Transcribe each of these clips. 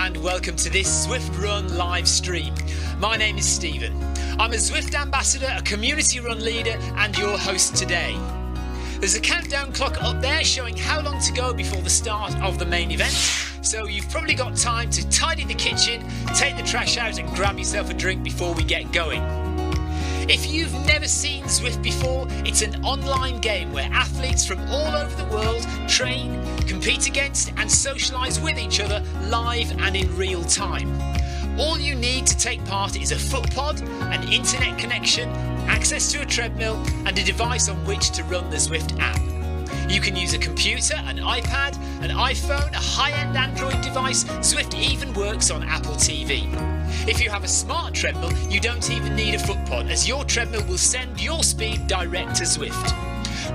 and welcome to this Zwift Run live stream. My name is Stephen. I'm a Zwift ambassador, a community run leader and your host today. There's a countdown clock up there showing how long to go before the start of the main event, so you've probably got time to tidy the kitchen, take the trash out and grab yourself a drink before we get going. If you've never seen Zwift before, it's an online game where athletes from all over the world train, compete against and socialise with each other live and in real time. All you need to take part is a foot pod, an internet connection, access to a treadmill and a device on which to run the Zwift app. You can use a computer, an iPad, an iPhone, a high-end Android device. Zwift even works on Apple TV. If you have a smart treadmill, you don't even need a foot pod, as your treadmill will send your speed direct to Zwift.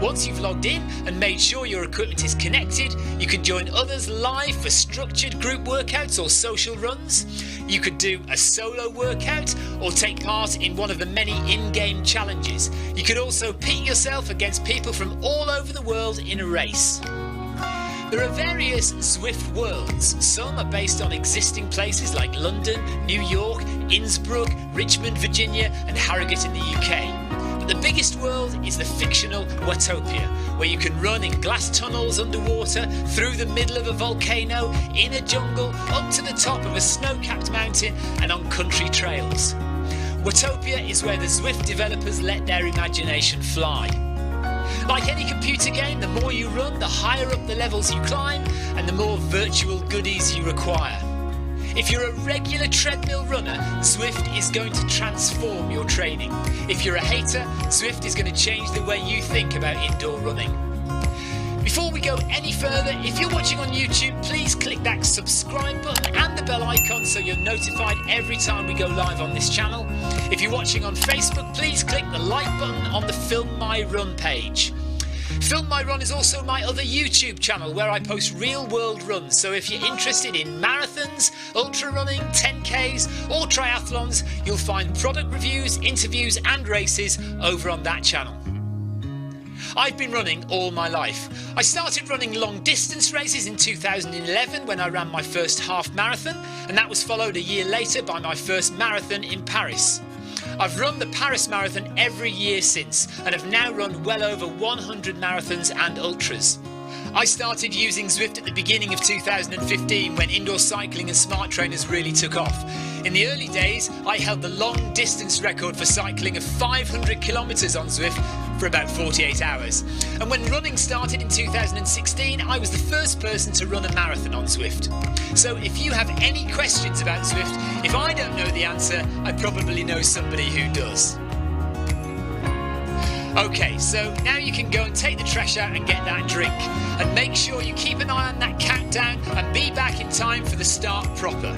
Once you've logged in and made sure your equipment is connected, you can join others live for structured group workouts or social runs. You could do a solo workout or take part in one of the many in-game challenges. You could also pit yourself against people from all over the world in a race. There are various Zwift worlds. Some are based on existing places like London, New York, Innsbruck, Richmond, Virginia and Harrogate in the UK. But the biggest world is the fictional Watopia, where you can run in glass tunnels underwater, through the middle of a volcano, in a jungle, up to the top of a snow-capped mountain and on country trails. Watopia is where the Zwift developers let their imagination fly. Like any computer game, the more you run, the higher up the levels you climb and the more virtual goodies you require. If you're a regular treadmill runner, Zwift is going to transform your training. If you're a hater, Zwift is going to change the way you think about indoor running. Before we go any further, if you're watching on YouTube, please click that subscribe button and the bell icon so you're notified every time we go live on this channel. If you're watching on Facebook, please click the like button on the Film My Run page. Film My Run is also my other YouTube channel where I post real world runs, so if you're interested in marathons, ultra running, 10Ks or triathlons, you'll find product reviews, interviews and races over on that channel. I've been running all my life. I started running long distance races in 2011 when I ran my first half marathon, and that was followed a year later by my first marathon in Paris. I've run the Paris Marathon every year since and have now run well over 100 marathons and ultras. I started using Zwift at the beginning of 2015 when indoor cycling and smart trainers really took off. In the early days, I held the long distance record for cycling of 500 kilometres on Zwift for about 48 hours. And when running started in 2016, I was the first person to run a marathon on Zwift. So if you have any questions about Zwift, if I don't know the answer, I probably know somebody who does. Okay, so now you can go and take the trash out and get that drink. And make sure you keep an eye on that countdown and be back in time for the start proper.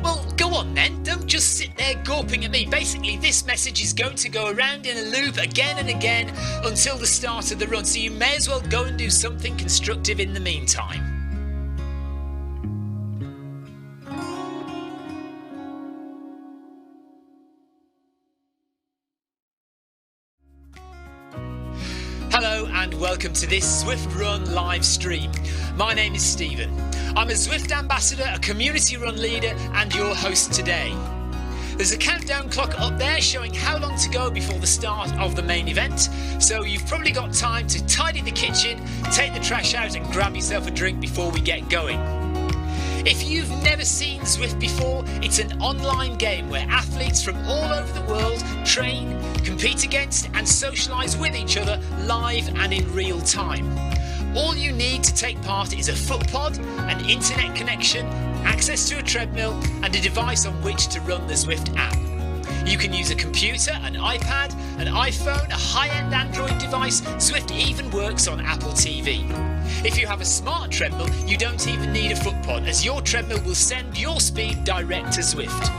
Well, go on then, don't just sit there gawping at me. Basically, this message is going to go around in a loop again and again until the start of the run, so you may as well go and do something constructive in the meantime. Hello and welcome to this Zwift Run live stream. My name is Stephen. I'm a Zwift ambassador, a community run leader and your host today. There's a countdown clock up there showing how long to go before the start of the main event, so you've probably got time to tidy the kitchen, take the trash out and grab yourself a drink before we get going. If you've never seen Zwift before, it's an online game where athletes from all over the world train, compete against and socialise with each other live and in real time. All you need to take part is a foot pod, an internet connection, access to a treadmill and a device on which to run the Zwift app. You can use a computer, an iPad, an iPhone, a high-end Android device. Zwift even works on Apple TV. If you have a smart treadmill, you don't even need a foot pod, as your treadmill will send your speed direct to Zwift.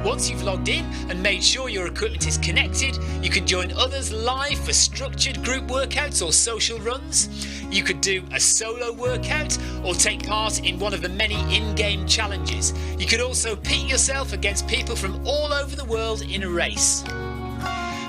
Once you've logged in and made sure your equipment is connected, you can join others live for structured group workouts or social runs. You could do a solo workout or take part in one of the many in-game challenges. You could also pit yourself against people from all over the world in a race.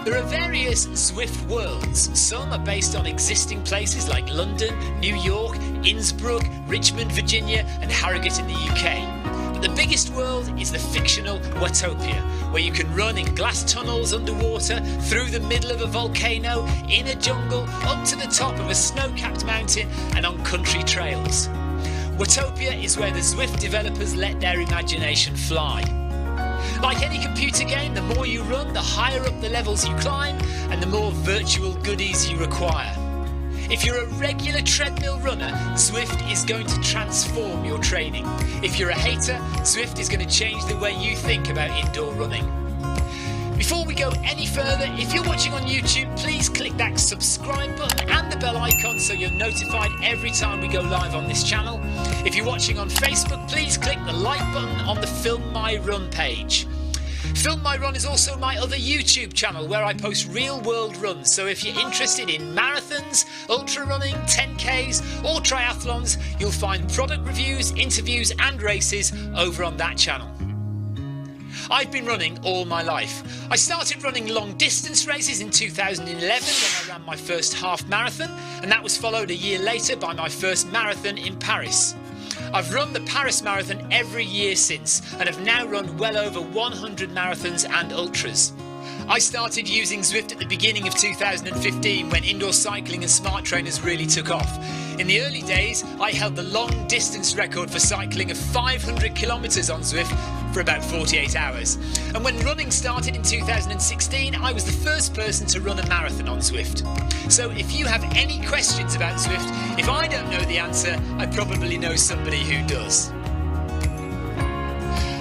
There are various Zwift worlds. Some are based on existing places like London, New York, Innsbruck, Richmond, Virginia and Harrogate in the UK. But the biggest world is the fictional Watopia, where you can run in glass tunnels underwater, through the middle of a volcano, in a jungle, up to the top of a snow-capped mountain and on country trails. Watopia is where the Zwift developers let their imagination fly. Like any computer game, the more you run, the higher up the levels you climb and the more virtual goodies you require. If you're a regular treadmill runner, Zwift is going to transform your training. If you're a hater, Zwift is going to change the way you think about indoor running. Before we go any further, if you're watching on YouTube, please click that subscribe button and the bell icon so you're notified every time we go live on this channel. If you're watching on Facebook, please click the like button on the Film My Run page. Film My Run is also my other YouTube channel where I post real world runs, so if you're interested in marathons, ultra running, 10Ks or triathlons, you'll find product reviews, interviews and races over on that channel. I've been running all my life. I started running long distance races in 2011 when I ran my first half marathon, and that was followed a year later by my first marathon in Paris. I've run the Paris Marathon every year since and have now run well over 100 marathons and ultras. I started using Zwift at the beginning of 2015 when indoor cycling and smart trainers really took off. In the early days, I held the long distance record for cycling of 500 kilometres on Zwift for about 48 hours. And when running started in 2016, I was the first person to run a marathon on Zwift. So if you have any questions about Zwift, if I don't know the answer, I probably know somebody who does.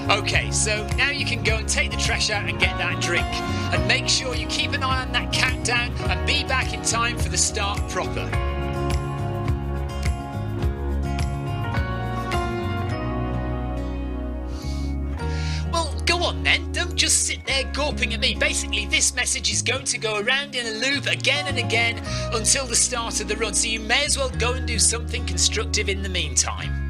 Okay, so now you can go and take the trash out and get that drink. And make sure you keep an eye on that countdown and be back in time for the start proper. Well, go on then, don't just sit there gawping at me. Basically, this message is going to go around in a loop again and again until the start of the run, so you may as well go and do something constructive in the meantime.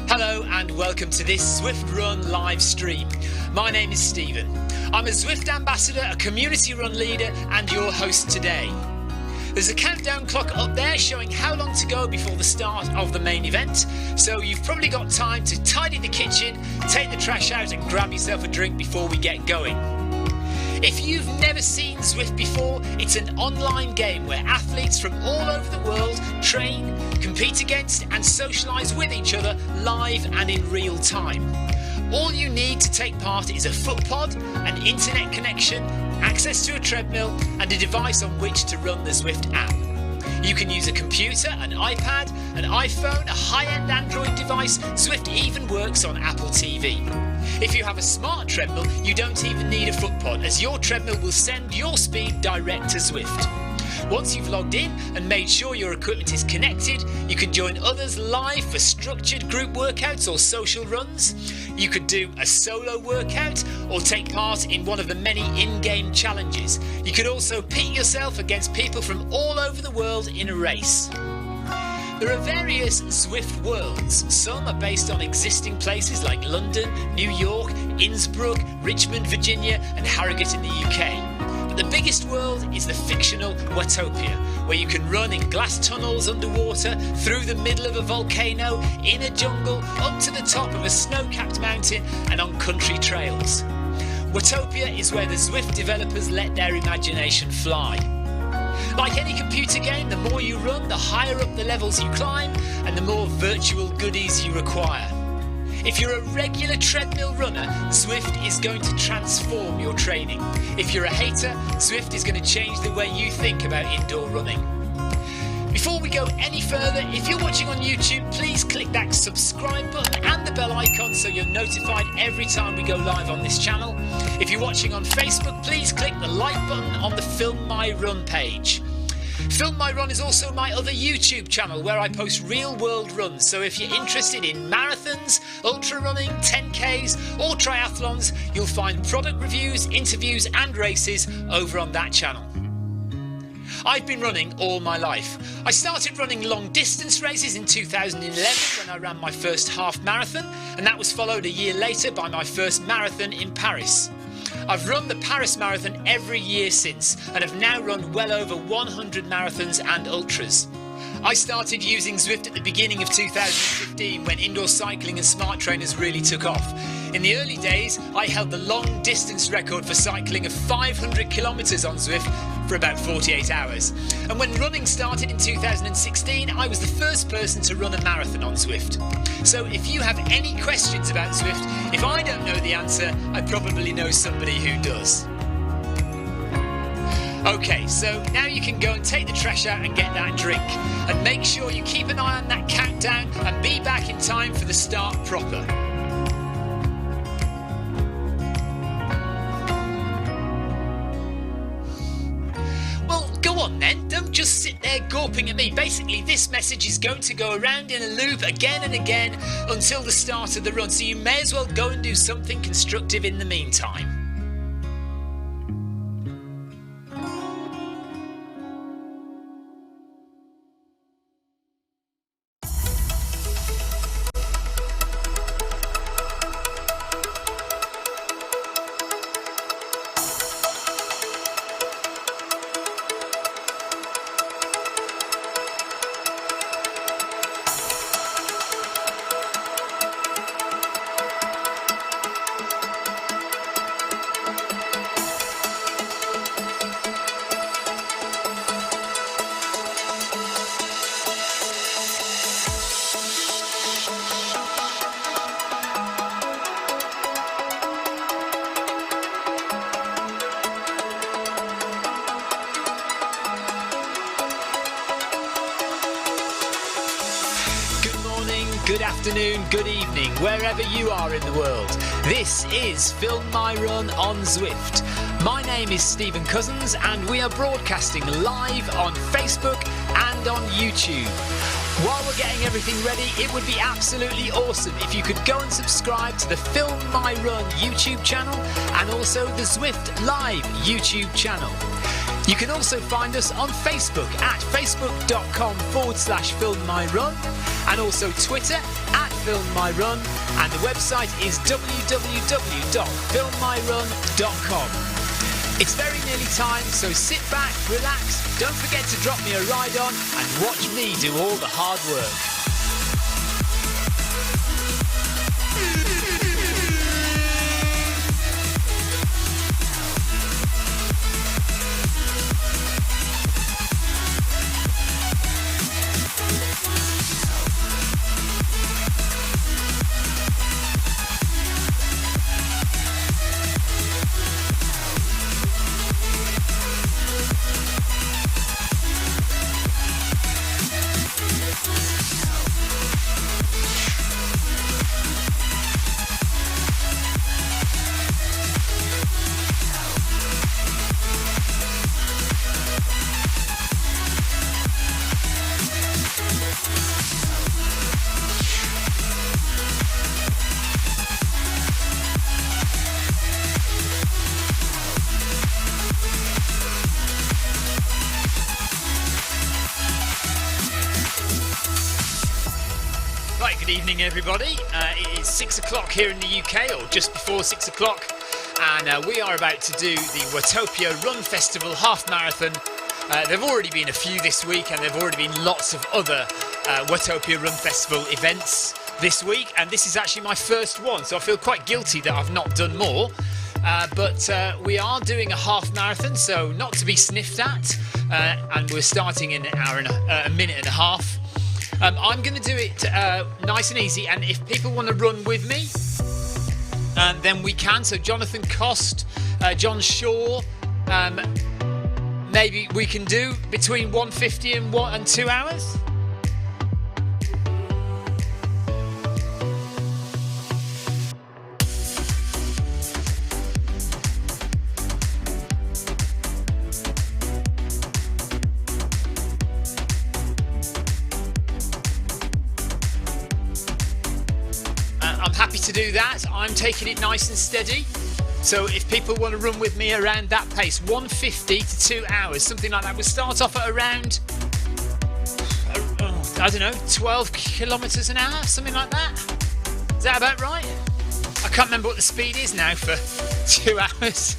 Hello and welcome to this Zwift Run live stream. My name is Stephen. I'm a Zwift ambassador, a community run leader and your host today. There's a countdown clock up there showing how long to go before the start of the main event, so you've probably got time to tidy the kitchen, take the trash out and grab yourself a drink before we get going. If you've never seen Zwift before, it's an online game where athletes from all over the world train, compete against and socialise with each other live and in real time. All you need to take part is a foot pod, an internet connection, access to a treadmill and a device on which to run the Zwift app. You can use a computer, an iPad, an iPhone, a high-end Android device. Zwift even works on Apple TV. If you have a smart treadmill, you don't even need a foot pod, as your treadmill will send your speed direct to Zwift. Once you've logged in and made sure your equipment is connected, you can join others live for structured group workouts or social runs. You could do a solo workout or take part in one of the many in-game challenges. You could also pit yourself against people from all over the world in a race. There are various Zwift worlds. Some are based on existing places like London, New York, Innsbruck, Richmond, Virginia and Harrogate in the UK. But the biggest world is the fictional Watopia, where you can run in glass tunnels underwater, through the middle of a volcano, in a jungle, up to the top of a snow-capped mountain and on country trails. Watopia is where the Zwift developers let their imagination fly. Like any computer game, the more you run, the higher up the levels you climb and the more virtual goodies you require. If you're a regular treadmill runner, Zwift is going to transform your training. If you're a hater, Zwift is going to change the way you think about indoor running. Before we go any further, if you're watching on YouTube, please click that subscribe button and the bell icon so you're notified every time we go live on this channel. If you're watching on Facebook, please click the like button on the Film My Run page. Film My Run is also my other YouTube channel where I post real world runs, so if you're interested in marathons, ultra running, 10Ks or triathlons, you'll find product reviews, interviews and races over on that channel. I've been running all my life. I started running long distance races in 2011 when I ran my first half marathon, and that was followed a year later by my first marathon in Paris. I've run the Paris Marathon every year since, and have now run well over 100 marathons and ultras. I started using Zwift at the beginning of 2015 when indoor cycling and smart trainers really took off. In the early days, I held the long distance record for cycling of 500 kilometres on Zwift for about 48 hours. And when running started in 2016, I was the first person to run a marathon on Zwift. So if you have any questions about Zwift, if I don't know the answer, I probably know somebody who does. Okay, so now you can go and take the trash out and get that drink. And make sure you keep an eye on that countdown and be back in time for the start proper. Well, go on then, don't just sit there gawping at me. Basically, this message is going to go around in a loop again and again until the start of the run, so you may as well go and do something constructive in the meantime. Good afternoon, good evening, wherever you are in the world. This is Film My Run on Zwift. My name is Stephen Cousins and we are broadcasting live on Facebook and on YouTube. While we're getting everything ready, it would be absolutely awesome if you could go and subscribe to the Film My Run YouTube channel and also the Zwift Live YouTube channel. You can also find us on Facebook at facebook.com/filmmyrun and also Twitter at filmmyrun, and the website is www.filmmyrun.com. It's very nearly time, so sit back, relax, don't forget to drop me a ride on and watch me do all the hard work. Good evening, everybody. It is 6 o'clock here in the UK, or just before 6 o'clock, and we are about to do the Watopia Run Festival half marathon. There have already been a few this week, and there have already been lots of other Watopia Run Festival events this week, and this is actually my first one, so I feel quite guilty that I've not done more. But we are doing a half marathon, so not to be sniffed at, and we're starting in a minute and a half. I'm going to do it nice and easy, and if people want to run with me, then we can. So Jonathan Cost, John Shaw, maybe we can do between 150 and 2 hours. I'm happy to do that. I'm taking it nice and steady. So if people want to run with me around that pace, 150 to 2 hours, something like that, we'll start off at around, I don't know, 12 kilometres an hour, something like that. Is that about right? I can't remember what the speed is now for 2 hours.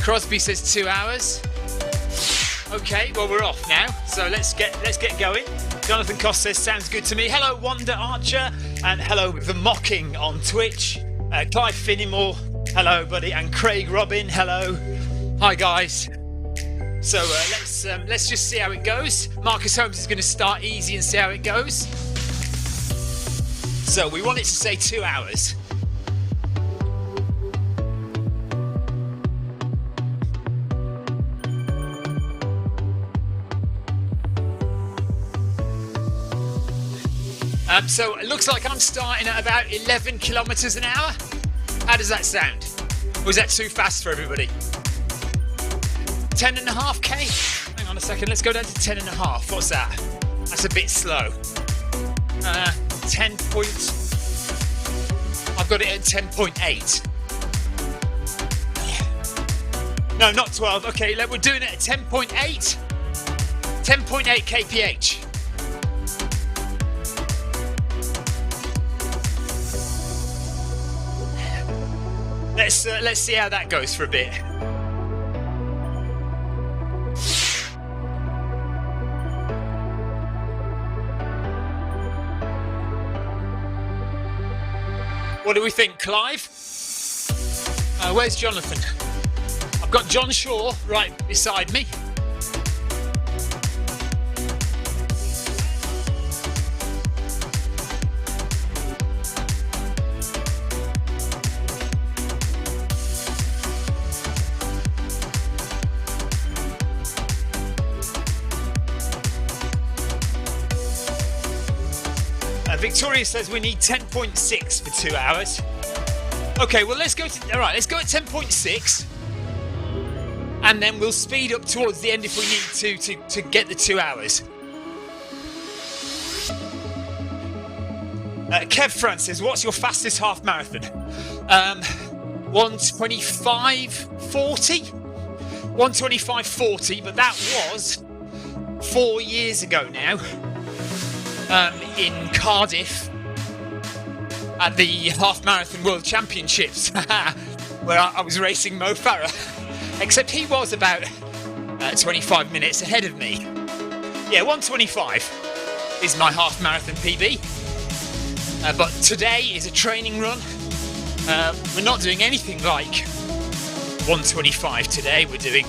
Crosby says 2 hours. Okay, well we're off now, so let's get going. Jonathan Cost says sounds good to me. Hello Wanda Archer, and hello The Mocking on Twitch. Clive Finnimore, hello buddy, and Craig Robin, hello. Hi guys. So let's just see how it goes. Marcus Holmes is going to start easy and see how it goes. So we want it to say 2 hours. So it looks like I'm starting at about 11 kilometres an hour. How does that sound? Or is that too fast for everybody? 10.5k? Hang on a second, let's go down to 10.5. What's that? That's a bit slow. 10 point... I've got it at 10.8. No, not 12. Okay, we're doing it at 10.8. 10.8 kph. Let's see how that goes for a bit. What do we think, Clive? Where's Jonathan? I've got John Shaw right beside me. Victoria says we need 10.6 for 2 hours. Okay, well let's go at 10.6, and then we'll speed up towards the end if we need to get the 2 hours. Kev Francis, what's your fastest half marathon? 1:25:40. 1:25:40, but that was 4 years ago now. In Cardiff at the Half Marathon World Championships, where I was racing Mo Farah, except he was about 25 minutes ahead of me. Yeah, 1:25 is my half marathon PB, but today is a training run. We're not doing anything like 1:25 today. We're doing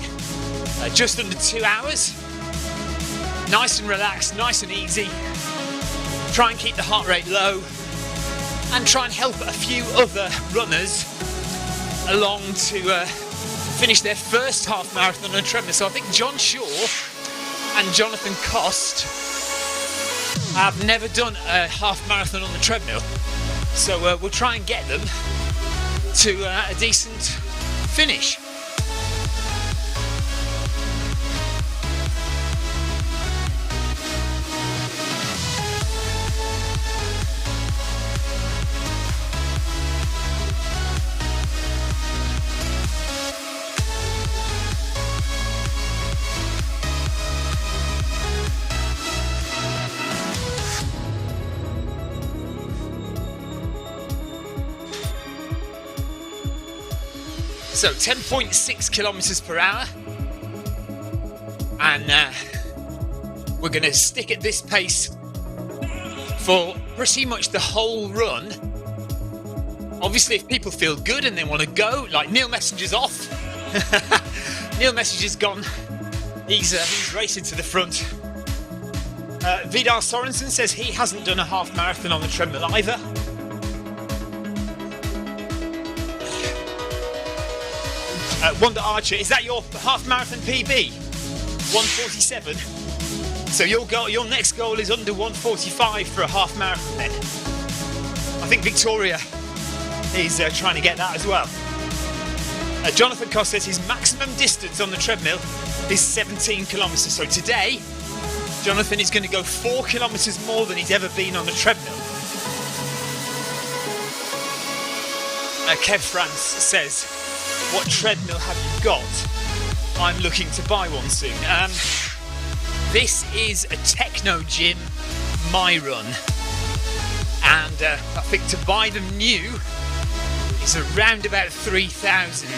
just under 2 hours. Nice and relaxed, nice and easy. Try and keep the heart rate low, and try and help a few other runners along to finish their first half marathon on a treadmill. So I think John Shaw and Jonathan Cost have never done a half marathon on the treadmill, so we'll try and get them to a decent finish. So 10.6 kilometers per hour, and we're going to stick at this pace for pretty much the whole run. Obviously, if people feel good and they want to go, like Neil Messenger's off. Neil Messenger's gone. He's racing to the front. Vidar Sorensen says he hasn't done a half marathon on the treadmill either. Wanda Archer, is that your half marathon PB? 1:47. So your next goal is under 1:45 for a half marathon then. I think Victoria is trying to get that as well. Jonathan Cost says his maximum distance on the treadmill is 17 kilometres. So today, Jonathan is going to go 4 kilometres more than he's ever been on a treadmill. Kev France says, what treadmill have you got? I'm looking to buy one soon. This is a Techno Gym My Run, and I think to buy them new is around about 3,000,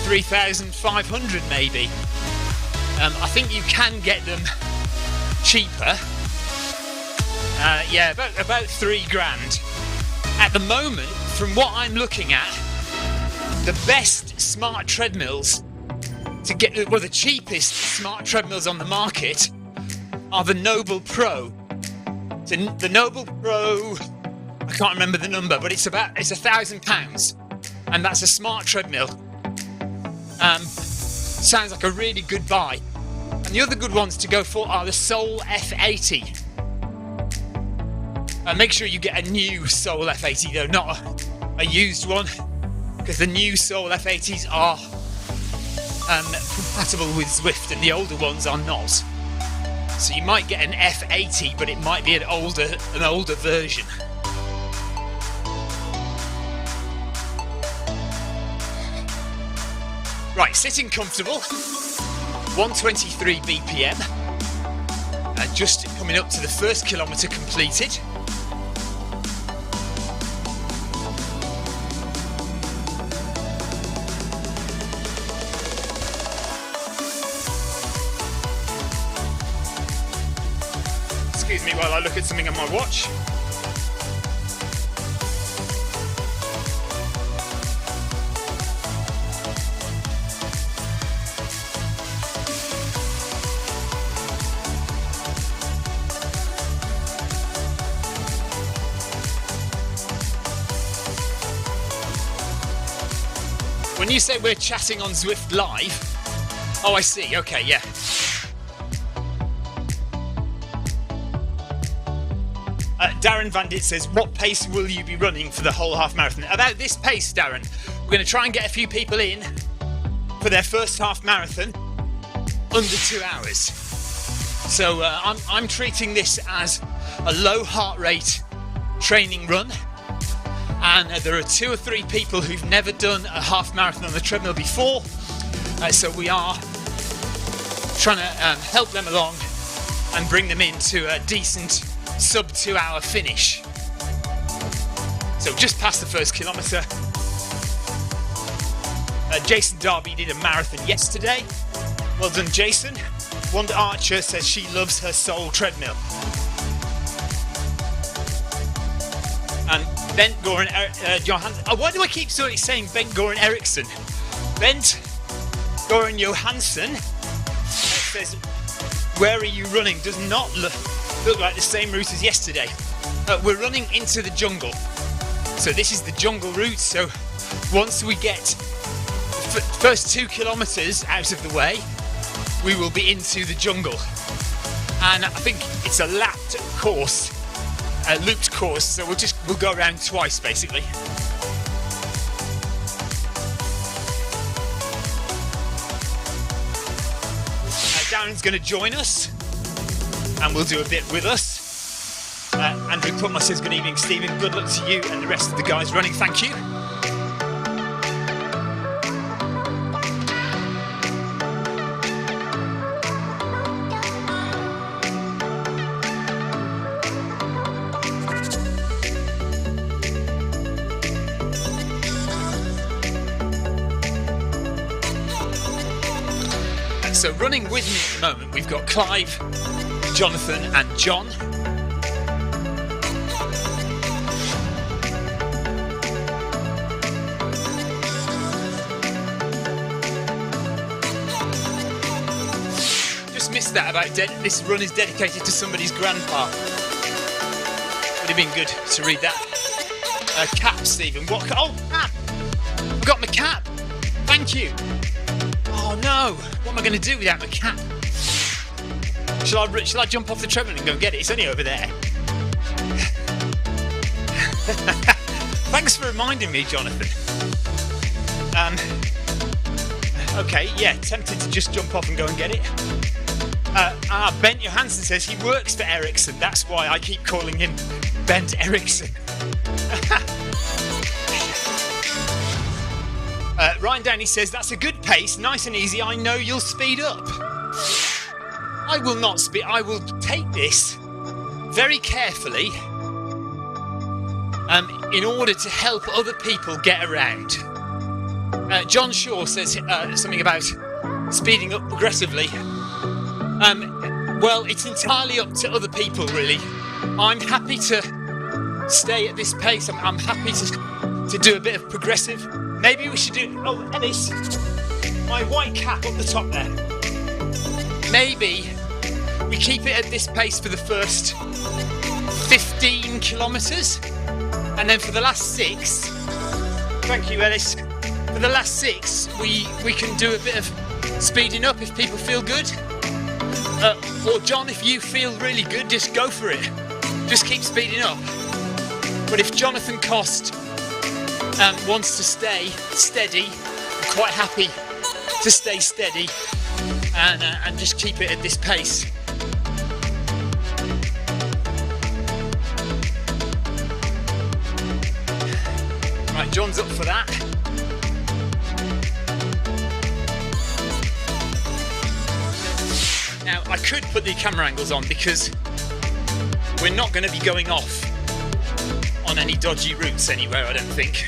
3,500 maybe. I think you can get them cheaper. Yeah, about £3,000 at the moment. From what I'm looking at, the best smart treadmills to get, well, the cheapest smart treadmills on the market are the Noble Pro. The Noble Pro, I can't remember the number, but it's £1,000, and that's a smart treadmill. Sounds like a really good buy. And the other good ones to go for are the Soul F80. Make sure you get a new Soul F80 though, not a used one, because the new Soul F80s are compatible with Zwift and the older ones are not. So you might get an F80, but it might be an older version. Right, sitting comfortable, 123 BPM, just coming up to the first kilometre completed. Excuse me while I look at something on my watch. When you say we're chatting on Zwift Live, oh, I see, okay, yeah. Darren Vandit says, what pace will you be running for the whole half marathon? About this pace, Darren. We're going to try and get a few people in for their first half marathon under 2 hours. So I'm treating this as a low heart rate training run. And there are 2 or 3 people who've never done a half marathon on the treadmill before. So we are trying to help them along and bring them into a decent sub 2 hour finish. So just past the first kilometre. Jason Darby did a marathon yesterday. Well done, Jason. Wanda Archer says she loves her Soul treadmill. And Bent Goran Johansson. Oh, why do I keep sort of saying Bent Goran Eriksson? Bent Goran Johansson says, where are you running? Does not look like the same route as yesterday. We're running into the jungle. So this is the jungle route. So once we get the first 2 kilometres out of the way, we will be into the jungle. And I think it's a lapped course. A looped course, so we'll go around twice basically. Darren's going to join us and we'll do a bit with us. Andrew Plummer says, good evening Stephen, good luck to you and the rest of the guys running, thank you. So running with me at the moment, we've got Clive, Jonathan and John. Just missed that about this run is dedicated to somebody's grandpa. Would have been good to read that. Cap, Stephen. What? Oh, cap! I've got my cap. Thank you. Oh no! What am I going to do without my cap? Shall I jump off the treadmill and go and get it? It's only over there. Thanks for reminding me, Jonathan. Okay, yeah, tempted to just jump off and go and get it. Bent Johansson says he works for Ericsson. That's why I keep calling him Bent Ericsson. Ryan Downey says that's a good pace, nice and easy. I know you'll speed up. I will not speed. I will take this very carefully in order to help other people get around. John Shaw says something about speeding up progressively. Well, it's entirely up to other people, really. I'm happy to stay at this pace. I'm happy to do a bit of progressive. Maybe we should do... Oh, Ellis, my white cap up the top there. Maybe we keep it at this pace for the first 15 kilometres, and then for the last 6... Thank you, Ellis. For the last 6, we can do a bit of speeding up if people feel good. Or John, if you feel really good, just go for it. Just keep speeding up. But if Jonathan Cost wants to stay steady, I'm quite happy to stay steady and just keep it at this pace. Right, John's up for that. Now, I could put the camera angles on because we're not going to be going off on any dodgy routes anywhere, I don't think.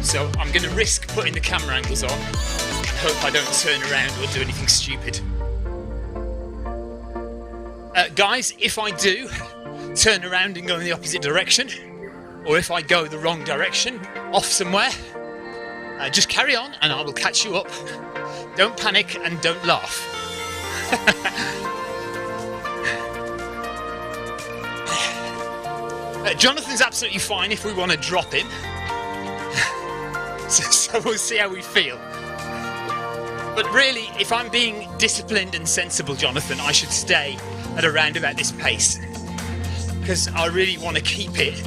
So I'm going to risk putting the camera angles on and hope I don't turn around or do anything stupid. Guys, if I do turn around and go in the opposite direction, or if I go the wrong direction, off somewhere, just carry on and I will catch you up. Don't panic and don't laugh. Jonathan's absolutely fine if we want to drop him. So we'll see how we feel. But really, if I'm being disciplined and sensible, Jonathan, I should stay at around about this pace. Because I really want to keep it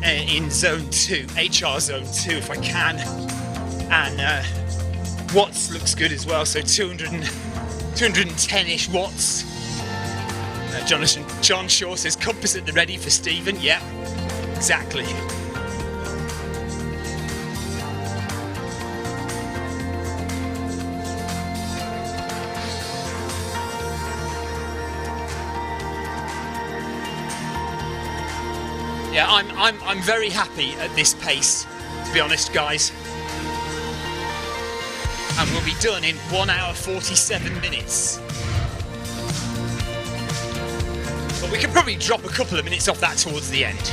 in zone 2, HR zone 2 if I can. And watts looks good as well, so 210-ish watts. John Shaw says compass at the ready for Stephen. Yeah, exactly. Yeah, I'm very happy at this pace, to be honest, guys. And we'll be done in 1 hour 47 minutes. But we can probably drop a couple of minutes off that towards the end.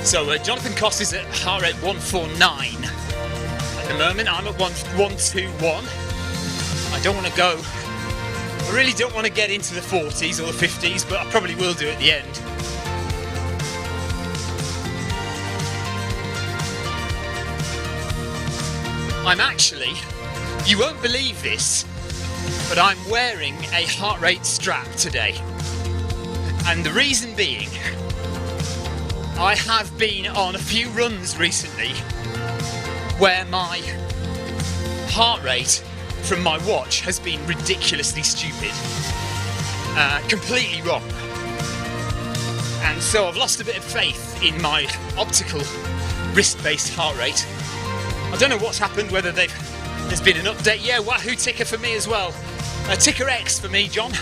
So Jonathan Cost is at heart rate 149 at the moment. I'm at 121. I don't want to go. I really don't want to get into the 40s or the 50s, but I probably will do at the end. I'm actually, you won't believe this, but I'm wearing a heart rate strap today. And the reason being, I have been on a few runs recently where my heart rate from my watch has been ridiculously stupid. Completely wrong. And so I've lost a bit of faith in my optical wrist-based heart rate. I don't know what's happened, whether there's been an update. Yeah, Wahoo ticker for me as well. Ticker X for me, John.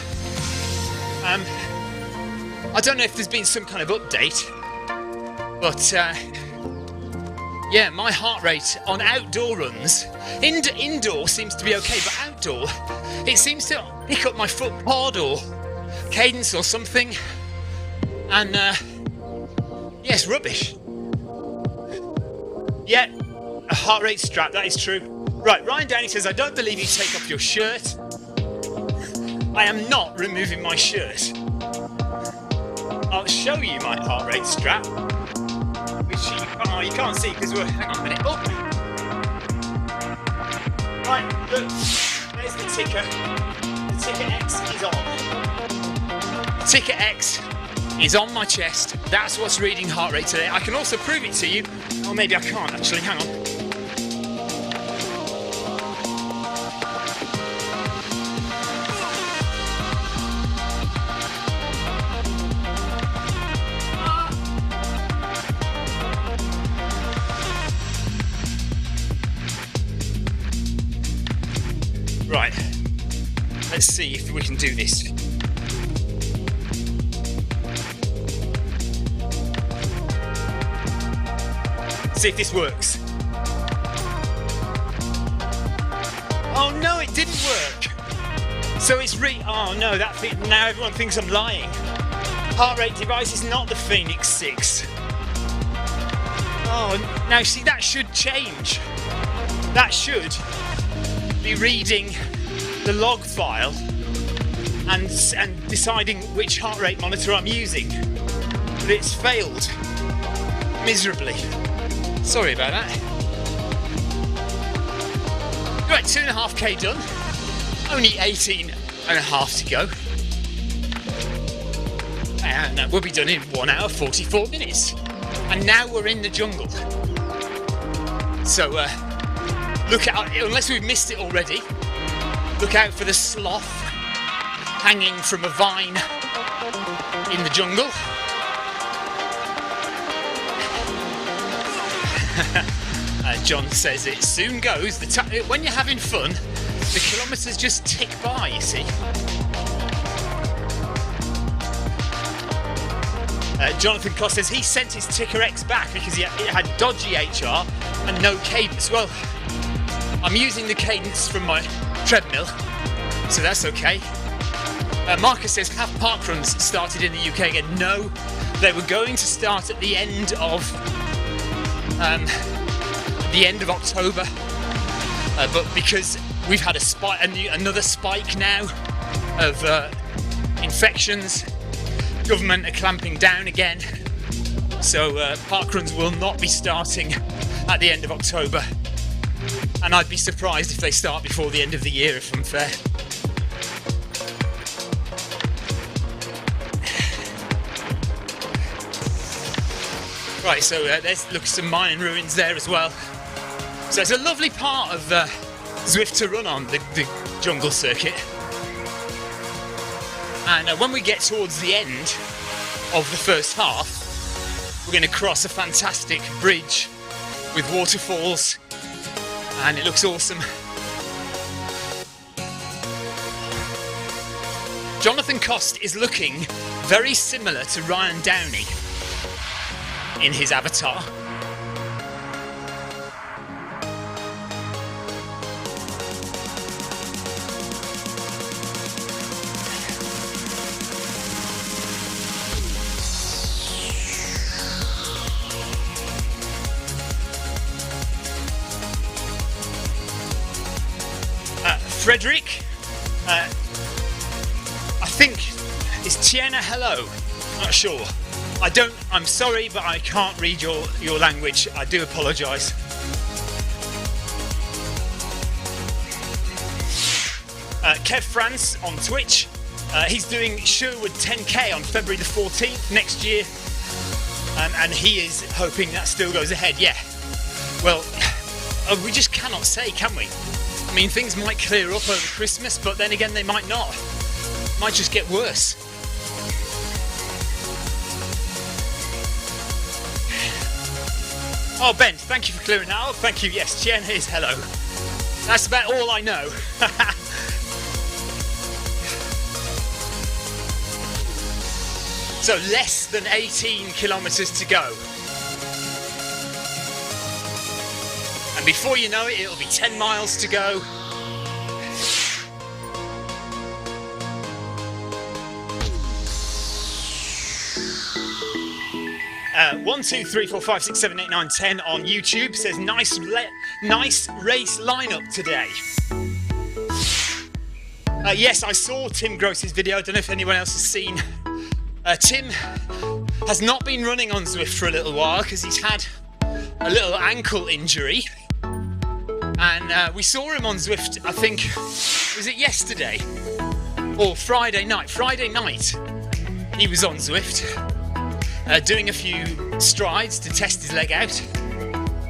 I don't know if there's been some kind of update, but yeah, my heart rate on outdoor runs, indoor seems to be okay, but outdoor, it seems to pick up my foot pod or cadence or something, and yeah, it's rubbish. Yeah. A heart rate strap, that is true. Right, Ryan Downey says, I don't believe you take off your shirt. I am not removing my shirt. I'll show you my heart rate strap, which you can't see because we're... Hang on a minute. Oh! Right, look, there's the ticker. The ticker X is on. Ticker X is on my chest. That's what's reading heart rate today. I can also prove it to you. Or maybe I can't actually, hang on. see if we can do this. See if this works. Oh no, it didn't work. So it's oh no, now everyone thinks I'm lying. Heart rate device is not the Phoenix 6. Oh, now see, that should change. That should be reading the log file and deciding which heart rate monitor I'm using. But it's failed miserably. Sorry about that. Right, 2.5k done. Only 18.5 to go. And we'll be done in 1 hour 44 minutes. And now we're in the jungle. So look out, unless we've missed it already, look out for the sloth hanging from a vine in the jungle. John says it soon goes. When you're having fun, the kilometres just tick by, you see. Jonathan Cost says he sent his Ticker X back because it had dodgy HR and no cadence. Well, I'm using the cadence from my treadmill, so that's okay. Marcus says, have parkruns started in the UK again? No, they were going to start at the end of October, but because we've had another spike now of infections, government are clamping down again, so parkruns will not be starting at the end of October, and I'd be surprised if they start before the end of the year, if I'm fair. Right, so there's some Mayan ruins there as well. So it's a lovely part of Zwift to run on, the jungle circuit. And when we get towards the end of the first half, we're going to cross a fantastic bridge with waterfalls, and it looks awesome. Jonathan Cost is looking very similar to Ryan Downey in his avatar. Frederick, I think it's Tiana hello, not sure. I'm sorry, but I can't read your language. I do apologise. Kev France on Twitch, he's doing Sherwood 10k on February the 14th next year, and he is hoping that still goes ahead. Yeah, well, we just cannot say, can we? I mean, things might clear up over Christmas, but then again they might not. Might just get worse. Oh, Ben, thank you for clearing that up. Thank you. Yes, Jen is hello. That's about all I know. So less than 18 kilometres to go. And before you know it, it'll be 10 miles to go. One, 2, 3, 4, 5, 6, 7, 8, 9, 10 on YouTube says nice race lineup today. Yes, I saw Tim Gross's video. I don't know if anyone else has seen. Tim has not been running on Zwift for a little while because he's had a little ankle injury. And we saw him on Zwift, I think, was it yesterday? Or Friday night? Friday night he was on Zwift, doing a few strides to test his leg out.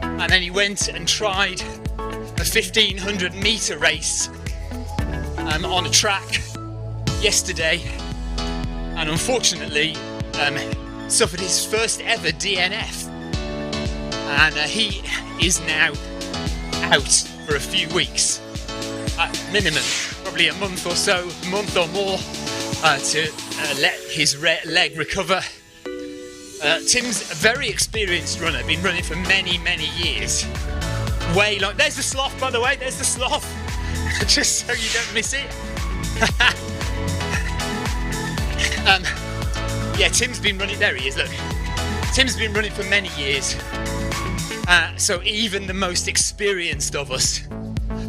And then he went and tried a 1500 metre race on a track yesterday. And unfortunately suffered his first ever DNF. And he is now out for a few weeks at minimum, probably a month or more to let his leg recover. Tim's a very experienced runner, been running for many years. Way long. There's the sloth, by the way, there's the sloth. Just so you don't miss it. Yeah, Tim's been running, there he is, look. Tim's been running for many years. So even the most experienced of us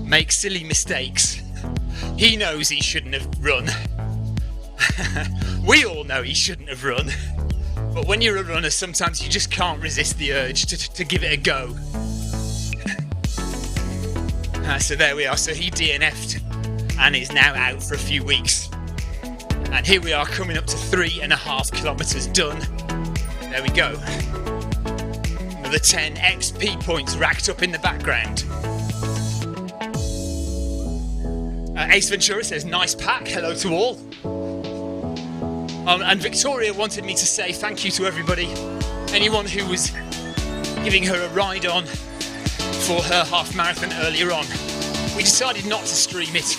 make silly mistakes. He knows he shouldn't have run. We all know he shouldn't have run. But when you're a runner, sometimes you just can't resist the urge to give it a go. So there we are. So he DNF'd and is now out for a few weeks. And here we are coming up to 3.5 kilometres done. There we go. Another 10 XP points racked up in the background. Ace Ventura says, nice pack, hello to all. And Victoria wanted me to say thank you to everybody, anyone who was giving her a ride on for her half marathon earlier on. We decided not to stream it.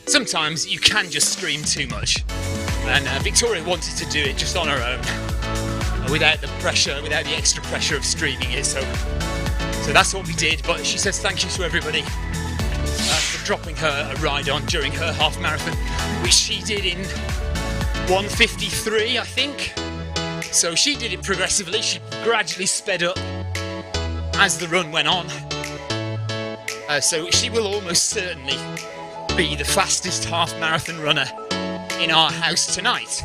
Sometimes you can just stream too much, and Victoria wanted to do it just on her own, without the pressure, without the extra pressure of streaming it. So that's what we did. But she says thank you to everybody for dropping her a ride on during her half marathon, which she did in 1:53, I think. So she did it progressively. She gradually sped up as the run went on. So she will almost certainly be the fastest half marathon runner in our house tonight,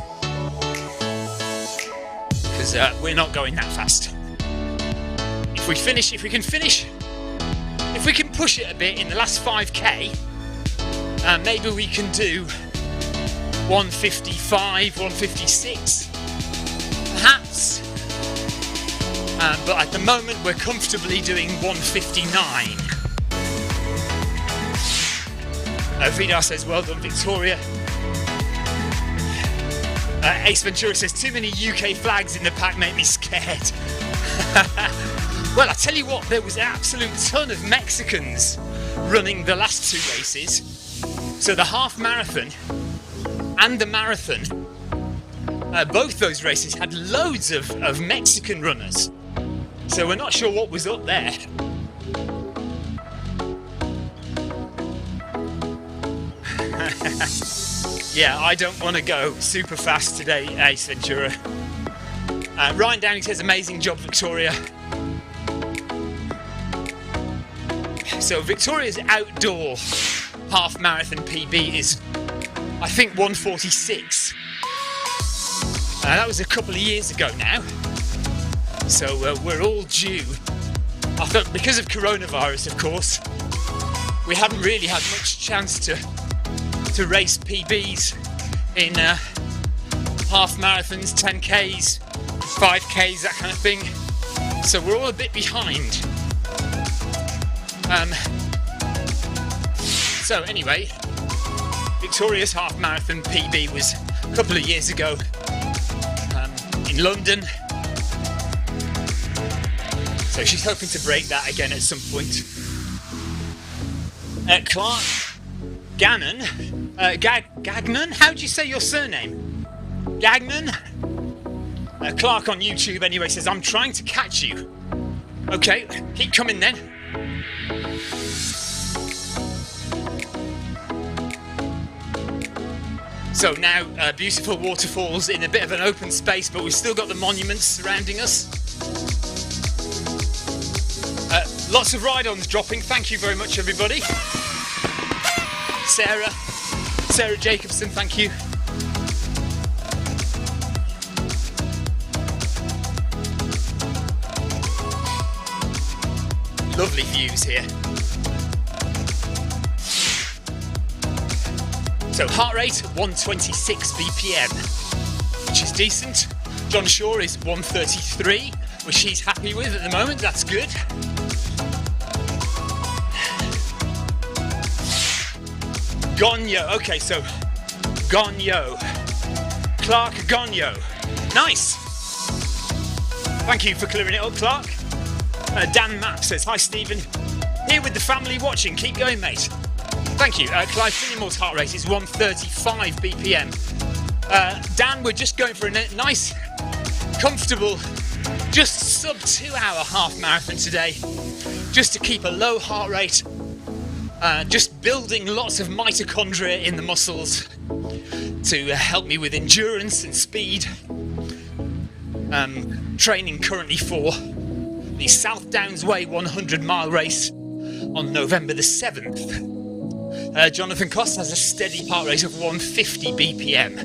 because we're not going that fast. If we can push it a bit in the last 5k, maybe we can do 1:55, 1:56 perhaps, but at the moment we're comfortably doing 1:59. Vidar says, well done, Victoria. Ace Ventura says, too many UK flags in the pack make me scared. Well, I tell you what, there was an absolute ton of Mexicans running the last two races. So the half marathon and the marathon, both those races had loads of Mexican runners. So we're not sure what was up there. Yeah, I don't want to go super fast today, Ace Ventura. Ryan Downing says, amazing job, Victoria. So Victoria's outdoor half marathon PB is, I think, 1:46. That was a couple of years ago now. So we're all due. I thought, because of coronavirus, of course, we haven't really had much chance to race PBs in half marathons, 10Ks, 5Ks, that kind of thing. So we're all a bit behind. So anyway, Victoria's half marathon PB was a couple of years ago in London. So she's hoping to break that again at some point. Clark Gannon, Gagnon? How do you say your surname? Gagnon? Clark on YouTube anyway says, I'm trying to catch you. Okay, keep coming then. So now beautiful waterfalls in a bit of an open space, but we've still got the monuments surrounding us. Lots of ride-ons dropping. Thank you very much, everybody. Sarah Jacobson, thank you. Lovely views here. So heart rate 126 BPM, which is decent. John Shaw is 133, which he's happy with at the moment. That's good. Gonyo. Okay, so Gonyo. Clark Gonyo. Nice. Thank you for clearing it up, Clark. Dan Mapp says, hi Stephen. Here with the family watching. Keep going, mate. Thank you. Clive Finnemore's heart rate is 135 BPM. Dan, we're just going for a nice, comfortable, just sub 2 hour half marathon today, just to keep a low heart rate, just building lots of mitochondria in the muscles to help me with endurance and speed. Training currently for the South Downs Way 100 mile race on November the 7th. Jonathan Cost has a steady heart rate of 150 BPM.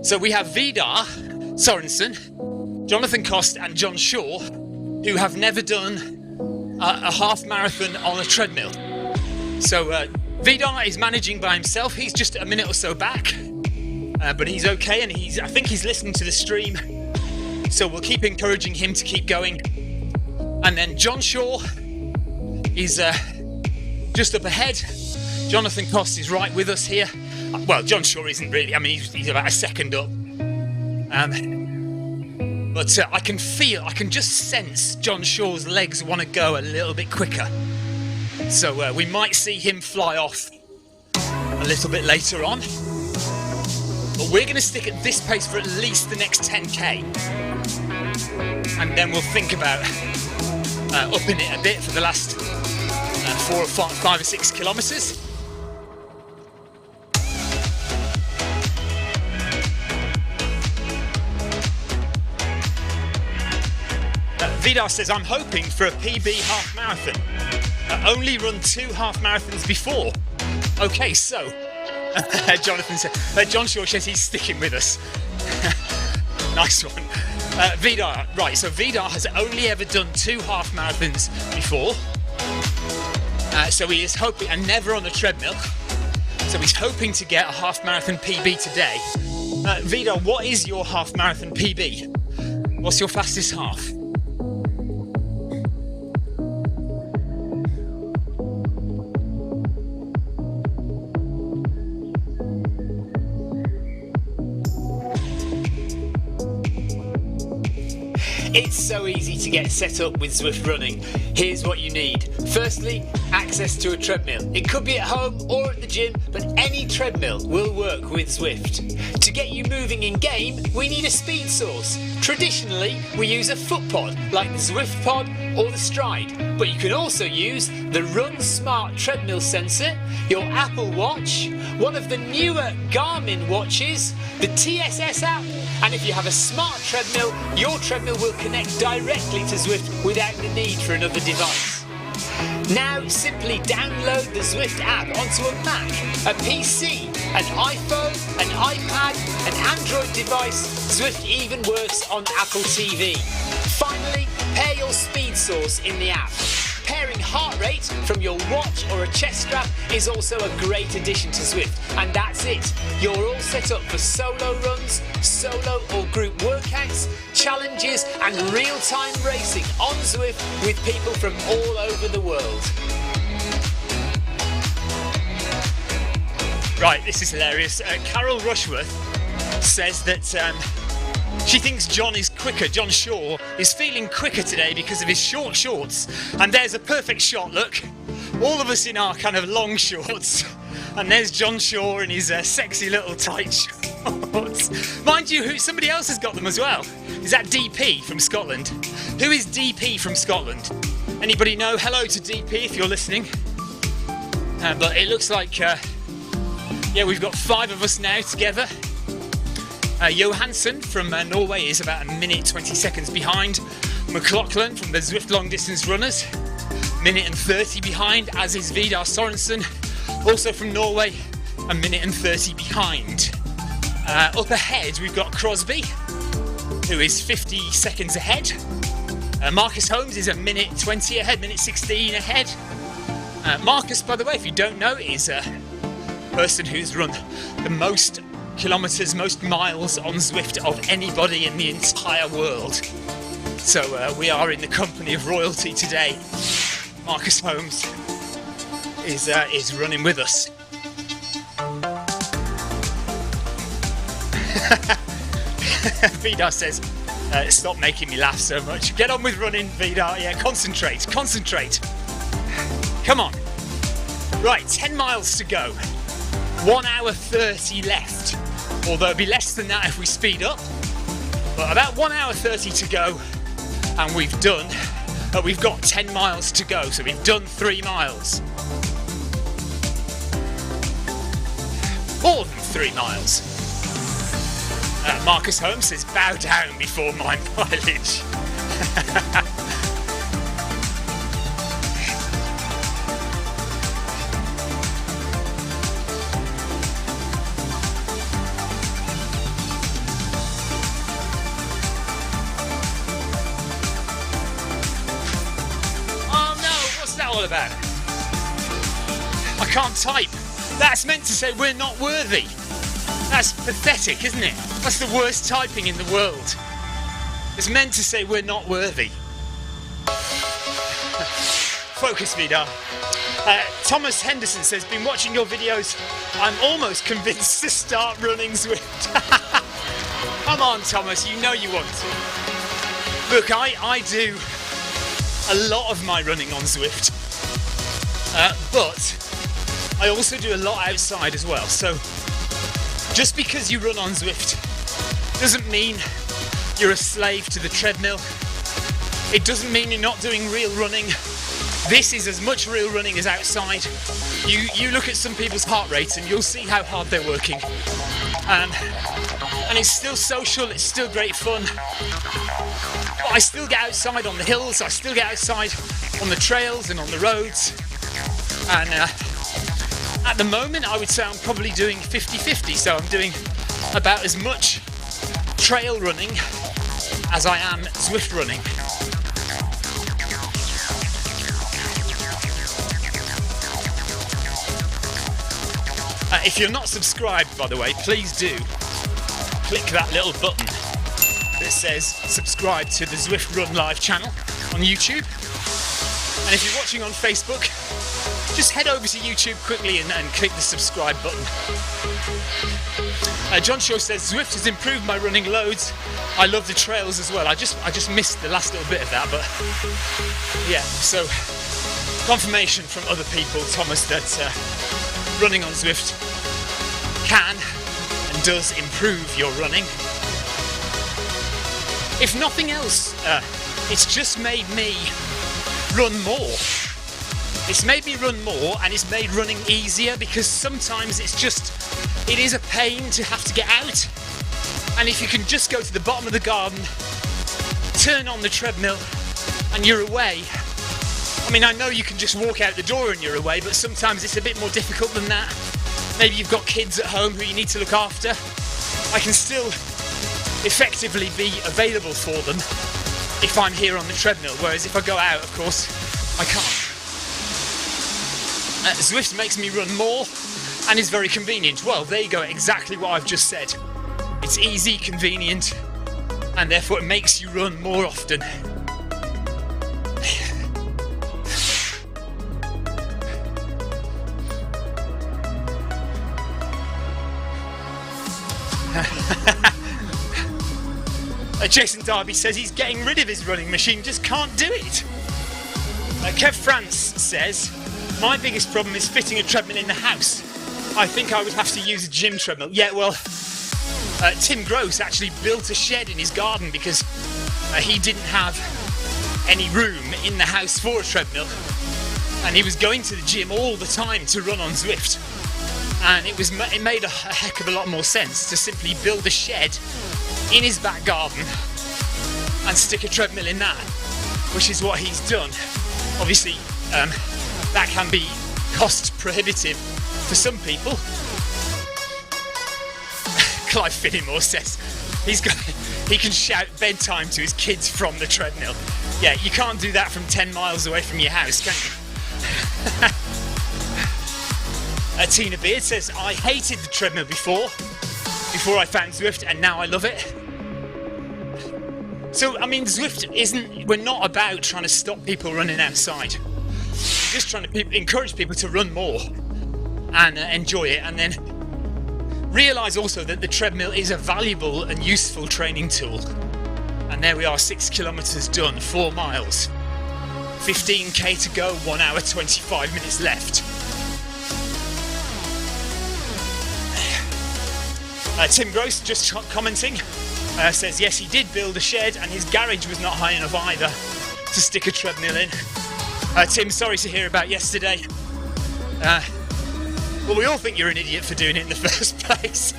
So we have Vidar Sorensen, Jonathan Cost and John Shaw, who have never done a half marathon on a treadmill. So Vidar is managing by himself. He's just a minute or so back, but he's okay, and I think he's listening to the stream. So we'll keep encouraging him to keep going. And then John Shaw is just up ahead. Jonathan Cost is right with us here. Well, John Shaw isn't really. I mean, he's about a second up. But I can just sense John Shaw's legs want to go a little bit quicker. So we might see him fly off a little bit later on. But we're going to stick at this pace for at least the next 10k. And then we'll think about upping it a bit for the last 4 or 5 or 6 kilometres. Vidar says, I'm hoping for a PB half marathon. Only run 2 half marathons before. Okay, so Jonathan said, John Shaw says he's sticking with us. Nice one. Vidar, right, so Vidar has only ever done 2 half marathons before. So he is hoping, and never on a treadmill. So he's hoping to get a half marathon PB today. Vidar, what is your half marathon PB? What's your fastest half? It's so easy to get set up with Zwift running. Here's what you need. Firstly, access to a treadmill. It could be at home or at the gym, but any treadmill will work with Zwift. To get you moving in game, we need a speed source. Traditionally, we use a foot pod like the Zwift pod or the Stride, but you can also use the Run Smart treadmill sensor, your Apple Watch, one of the newer Garmin watches, the TSS app, and if you have a smart treadmill, your treadmill will connect directly to Zwift without the need for another device. Now simply download the Zwift app onto a Mac, a PC, an iPhone, an iPad, an Android device. Zwift even works on Apple TV. Finally, pair your speed source in the app. Pairing heart rate from your watch or a chest strap is also a great addition to Zwift. And that's it. You're all set up for solo runs, solo or group workouts, challenges and real-time racing on Zwift with people from all over the world. Right, this is hilarious. Carol Rushworth says that she thinks John is quicker. John Shaw is feeling quicker today because of his short shorts. And there's a perfect shot, look. All of us in our kind of long shorts. And there's John Shaw in his sexy little tight shorts. Mind you, somebody else has got them as well. Is that DP from Scotland? Who is DP from Scotland? Anybody know? Hello to DP if you're listening. But it looks like, we've got 5 of us now together. Johansson from Norway is about a minute 20 seconds behind. McLaughlin from the Zwift Long Distance Runners, minute and 30 behind, as is Vidar Sorensen, also from Norway, a minute and 30 behind. Up ahead we've got Crosby, who is 50 seconds ahead. Marcus Holmes is a minute 20 ahead, minute 16 ahead. Marcus, by the way, if you don't know, is a person who's run the most kilometres, most miles on Zwift of anybody in the entire world. So we are in the company of royalty today. Marcus Holmes is running with us. Vidar says, Stop making me laugh so much. Get on with running, Vidar. Yeah, concentrate. Come on. Right, 10 miles to go. 1 hour 30 left. Although it'll be less than that if we speed up. But about 1 hour 30 to go. And we've got 10 miles to go. So we've done 3 miles. More than 3 miles. Marcus Holmes says, bow down before my mileage. Oh no, what's that all about? I can't type. That's meant to say we're not worthy. That's pathetic, isn't it? That's the worst typing in the world. It's meant to say we're not worthy. Focus, Vidar. Thomas Henderson says, been watching your videos. I'm almost convinced to start running Zwift. Come on, Thomas, you know you want to. Look, I do a lot of my running on Zwift. But I also do a lot outside as well. So just because you run on Zwift doesn't mean you're a slave to the treadmill. It doesn't mean you're not doing real running. This is as much real running as outside. You look at some people's heart rates and you'll see how hard they're working. And it's still social, it's still great fun. But I still get outside on the hills, I still get outside on the trails and on the roads. And at the moment, I would say I'm probably doing 50-50, so I'm doing about as much trail running as I am Zwift running. If you're not subscribed, by the way, please do click that little button that says subscribe to the Zwift Run Live channel on YouTube. And if you're watching on Facebook, just head over to YouTube quickly and click the subscribe button. John Shaw says, Zwift has improved my running loads. I love the trails as well. I just missed the last little bit of that, but yeah, so confirmation from other people, Thomas, that running on Zwift can and does improve your running. If nothing else, it's just made me run more. It's made me run more, and it's made running easier, because sometimes it is a pain to have to get out. And if you can just go to the bottom of the garden, turn on the treadmill, and you're away. I mean, I know you can just walk out the door and you're away, but sometimes it's a bit more difficult than that. Maybe you've got kids at home who you need to look after. I can still effectively be available for them if I'm here on the treadmill, whereas if I go out, of course, I can't. Zwift makes me run more and is very convenient. Well, there you go, exactly what I've just said. It's easy, convenient, and therefore it makes you run more often. Jason Darby says he's getting rid of his running machine, just can't do it. Kev France says, my biggest problem is fitting a treadmill in the house. I think I would have to use a gym treadmill. Yeah, well, Tim Gross actually built a shed in his garden because he didn't have any room in the house for a treadmill. And he was going to the gym all the time to run on Zwift. And it made a heck of a lot more sense to simply build a shed in his back garden and stick a treadmill in that, which is what he's done. Obviously, that can be cost prohibitive for some people. Clive Finnimore says he can shout bedtime to his kids from the treadmill. Yeah, you can't do that from 10 miles away from your house, can you? Tina Beard says, I hated the treadmill before I found Zwift, and now I love it. So, I mean, Zwift we're not about trying to stop people running outside. We're just trying to encourage people to run more and enjoy it, and then realise also that the treadmill is a valuable and useful training tool. And there we are, 6 kilometres done, 4 miles. 15k to go, 1 hour 25 minutes left. Tim Gross just commenting, says yes, he did build a shed and his garage was not high enough either to stick a treadmill in. Tim, sorry to hear about yesterday. Well, we all think you're an idiot for doing it in the first place.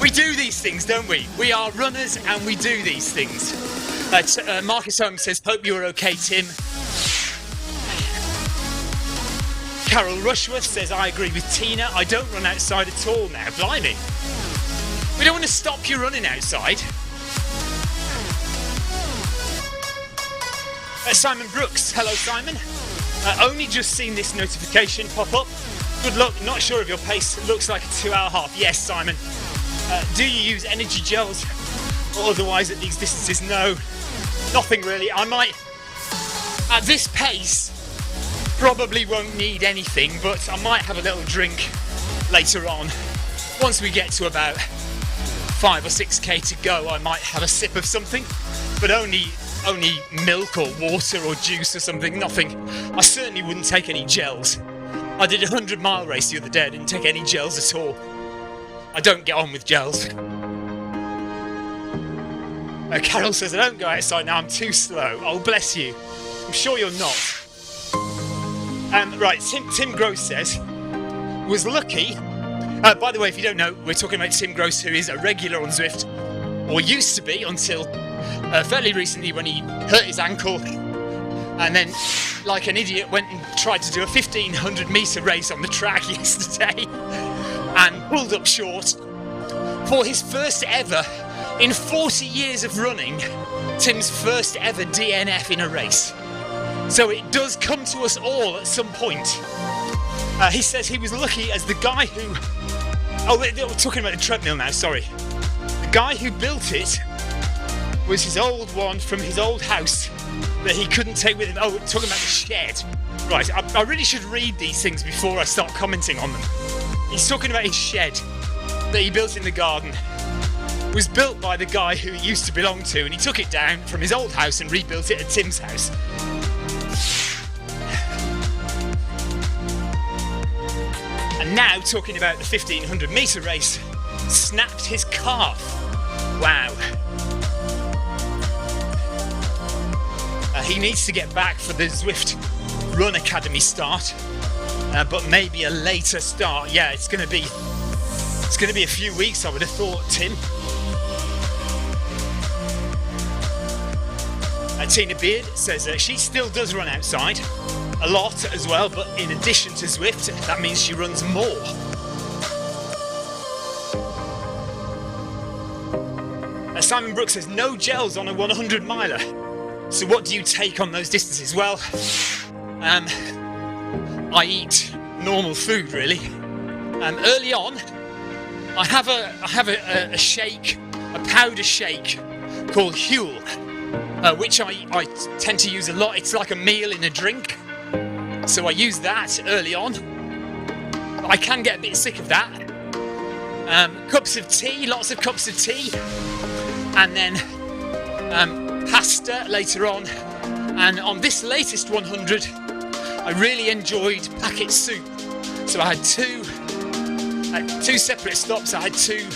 We do these things, don't we? We are runners and we do these things. Marcus Holmes says, hope you're okay, Tim. Carol Rushworth says, I agree with Tina. I don't run outside at all now. Blimey. We don't want to stop you running outside. Simon Brooks. Hello, Simon. Only just seen this notification pop up. Good luck. Not sure of your pace. It looks like a 2-hour half. Yes, Simon. Do you use energy gels or otherwise at these distances? No, nothing really. I might, at this pace, probably won't need anything, but I might have a little drink later on. Once we get to about 5 or 6k to go, I might have a sip of something, but only milk or water or juice or something, nothing. I certainly wouldn't take any gels. I did a 100-mile race the other day, I didn't take any gels at all. I don't get on with gels. Carol says, I don't go outside now, I'm too slow. Oh, bless you. I'm sure you're not. Right, Tim Gross says, was lucky. By the way, if you don't know, we're talking about Tim Gross, who is a regular on Zwift, or used to be until fairly recently when he hurt his ankle and then, like an idiot, went and tried to do a 1500 metre race on the track yesterday and pulled up short. For his first ever, in 40 years of running, Tim's first ever DNF in a race. So it does come to us all at some point. He says he was lucky as the guy who... Oh, we're talking about the treadmill now, sorry. The guy who built it was his old one from his old house that he couldn't take with him. Oh, we're talking about the shed. Right, I really should read these things before I start commenting on them. He's talking about his shed that he built in the garden. It was built by the guy who it used to belong to, and he took it down from his old house and rebuilt it at Tim's house. And now, talking about the 1500 metre race, snapped his calf. Wow. He needs to get back for the Zwift Run Academy start, but maybe a later start. Yeah, it's going to be a few weeks, I would have thought, Tim. Tina Beard says she still does run outside, a lot as well, but in addition to Zwift, that means she runs more. Simon Brooks says, no gels on a 100 miler. So what do you take on those distances? Well, I eat normal food, really. Early on, I have a shake, a powder shake called Huel, which I tend to use a lot. It's like a meal in a drink, so I use that early on. I can get a bit sick of that. Cups of tea, lots of cups of tea, and then pasta later on. And on this latest 100, I really enjoyed packet soup. So I had two separate stops. I had two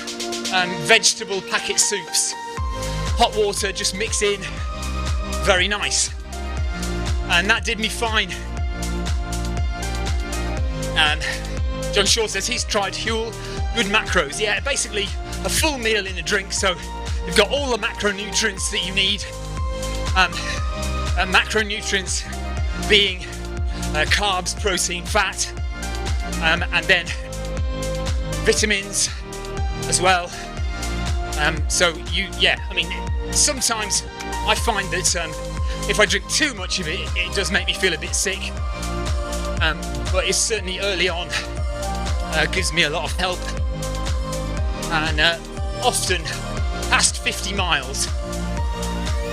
vegetable packet soups. Hot water, just mix in. Very nice. And that did me fine. John Shaw says he's tried Huel. Good macros. Yeah, basically a full meal in a drink. So you've got all the macronutrients that you need. Macronutrients being carbs, protein, fat, and then vitamins as well. Sometimes I find that if I drink too much of it, it does make me feel a bit sick. But it's certainly early on gives me a lot of help. And often past 50 miles,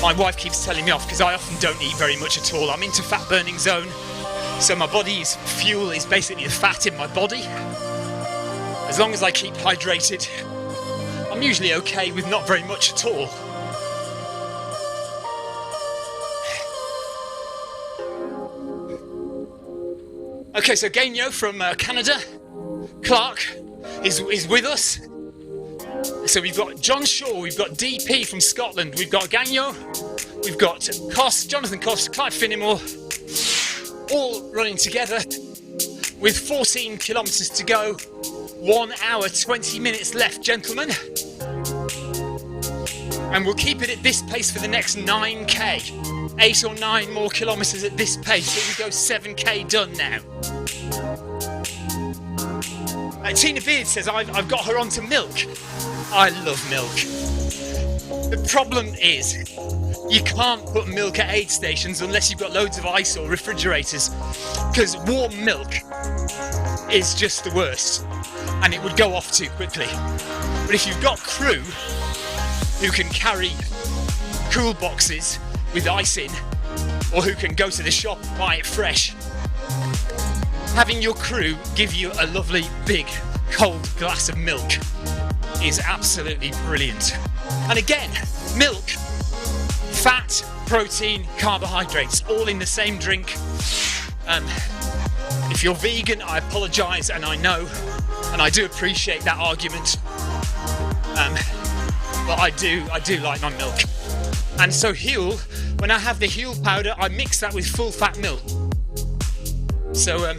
my wife keeps telling me off because I often don't eat very much at all. I'm into fat burning zone, so my body's fuel is basically the fat in my body. As long as I keep hydrated, I'm usually okay with not very much at all. Okay, so Gainyo from Canada, Clark, is with us. So we've got John Shaw, we've got DP from Scotland, we've got Gainyo, we've got Jonathan Cost, Clive Finnemore, all running together with 14 kilometres to go, 1 hour 20 minutes left, gentlemen. And we'll keep it at this pace for the next 9k. 8 or 9 more kilometres at this pace, so we go 7k done now. Tina Beard says, I've got her onto milk. I love milk. The problem is, you can't put milk at aid stations unless you've got loads of ice or refrigerators, because warm milk is just the worst, and it would go off too quickly. But if you've got crew who can carry cool boxes with ice in, or who can go to the shop and buy it fresh, having your crew give you a lovely big cold glass of milk is absolutely brilliant. And again, milk, fat, protein, carbohydrates, all in the same drink. If you're vegan, I apologise, and I know, and I do appreciate that argument. But I do like my milk. And so Huel, when I have the Huel powder, I mix that with full fat milk. So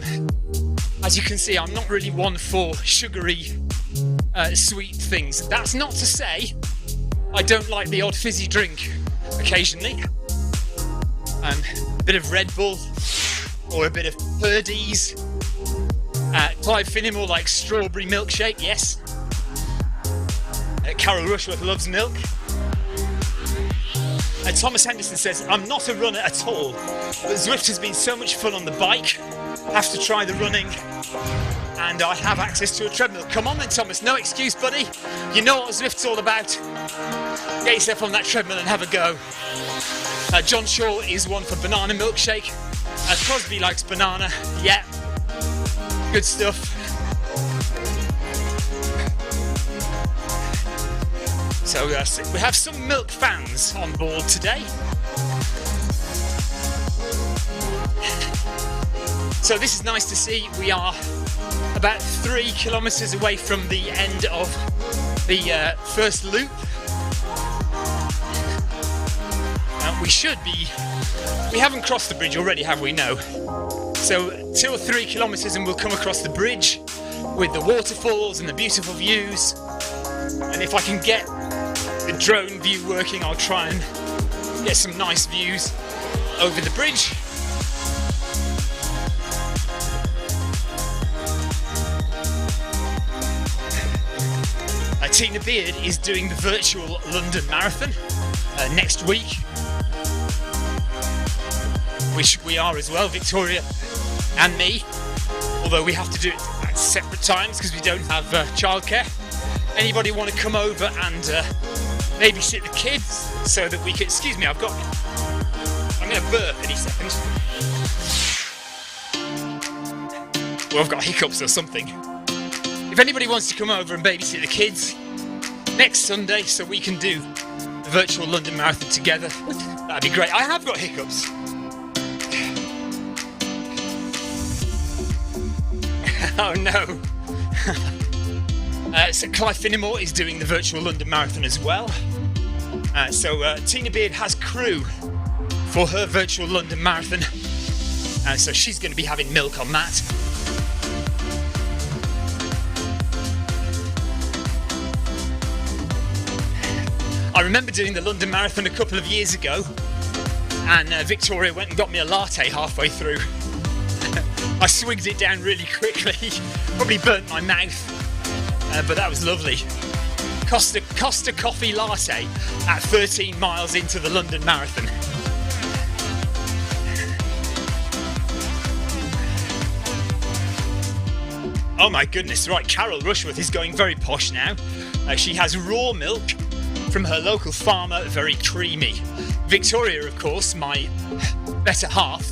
as you can see, I'm not really one for sugary, sweet things. That's not to say I don't like the odd fizzy drink occasionally. A bit of Red Bull or a bit of Purdy's. Clive Finnemore likes strawberry milkshake, yes. Carol Rushworth loves milk. Thomas Henderson says, I'm not a runner at all, but Zwift has been so much fun on the bike. Have to try the running, and I have access to a treadmill. Come on then, Thomas, no excuse, buddy. You know what Zwift's all about. Get yourself on that treadmill and have a go. John Shaw is one for banana milkshake. Crosby likes banana. Yeah, good stuff. So we have some milk fans on board today. So this is nice to see. We are about 3 kilometres away from the end of the first loop. We haven't crossed the bridge already, have we? No. So 2 or 3 kilometres and we'll come across the bridge with the waterfalls and the beautiful views. And if I can get the drone view working, I'll try and get some nice views over the bridge. Tina Beard is doing the virtual London Marathon next week, which we are as well, Victoria and me, although we have to do it at separate times because we don't have childcare. Anybody want to come over and babysit the kids so that we can... Excuse me, I'm going to burp any second. Well, I've got hiccups or something. If anybody wants to come over and babysit the kids next Sunday so we can do the virtual London Marathon together, that'd be great. I have got hiccups. Oh no. So Clive Finnemore is doing the virtual London Marathon as well. So Tina Beard has crew for her virtual London Marathon. So she's going to be having milk on that. I remember doing the London Marathon a couple of years ago, and Victoria went and got me a latte halfway through. I swigged it down really quickly, probably burnt my mouth, but that was lovely. Costa coffee latte at 13 miles into the London Marathon. Oh my goodness, right, Carol Rushworth is going very posh now. She has raw milk from her local farmer, very creamy. Victoria, of course, my better half,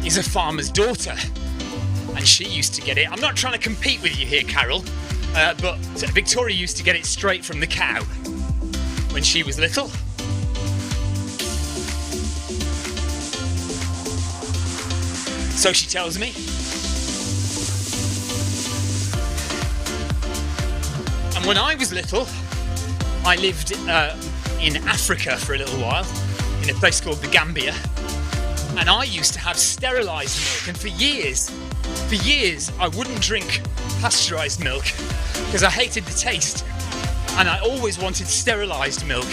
is a farmer's daughter, and she used to get it. I'm not trying to compete with you here, Carol, but Victoria used to get it straight from the cow when she was little. So she tells me. And when I was little, I lived in Africa for a little while, in a place called the Gambia, and I used to have sterilised milk, and for years I wouldn't drink pasteurised milk because I hated the taste, and I always wanted sterilised milk.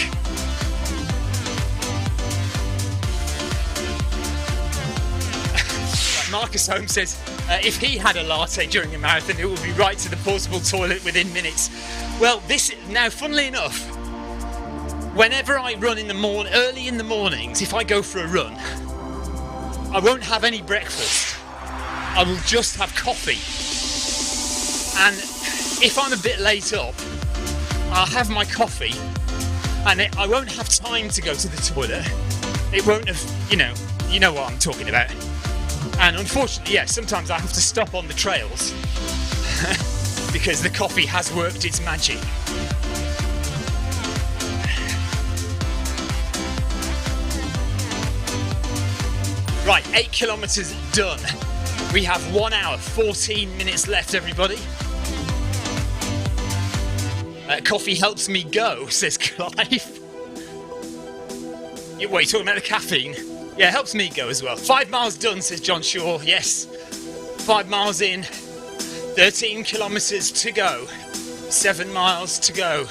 Marcus Holmes says if he had a latte during a marathon, it would be right to the portable toilet within minutes. Well, funnily enough, whenever I run early in the mornings, if I go for a run, I won't have any breakfast. I will just have coffee. And if I'm a bit late up, I'll have my coffee, and I won't have time to go to the toilet. It won't have, you know what I'm talking about. And unfortunately, sometimes I have to stop on the trails because the coffee has worked its magic. Right, 8 kilometres done. We have 1 hour, 14 minutes left, everybody. Coffee helps me go, says Clive. What, are you talking about the caffeine? Yeah, it helps me go as well. 5 miles done, says John Shaw. Yes, 5 miles in, 13 kilometres to go, 7 miles to go,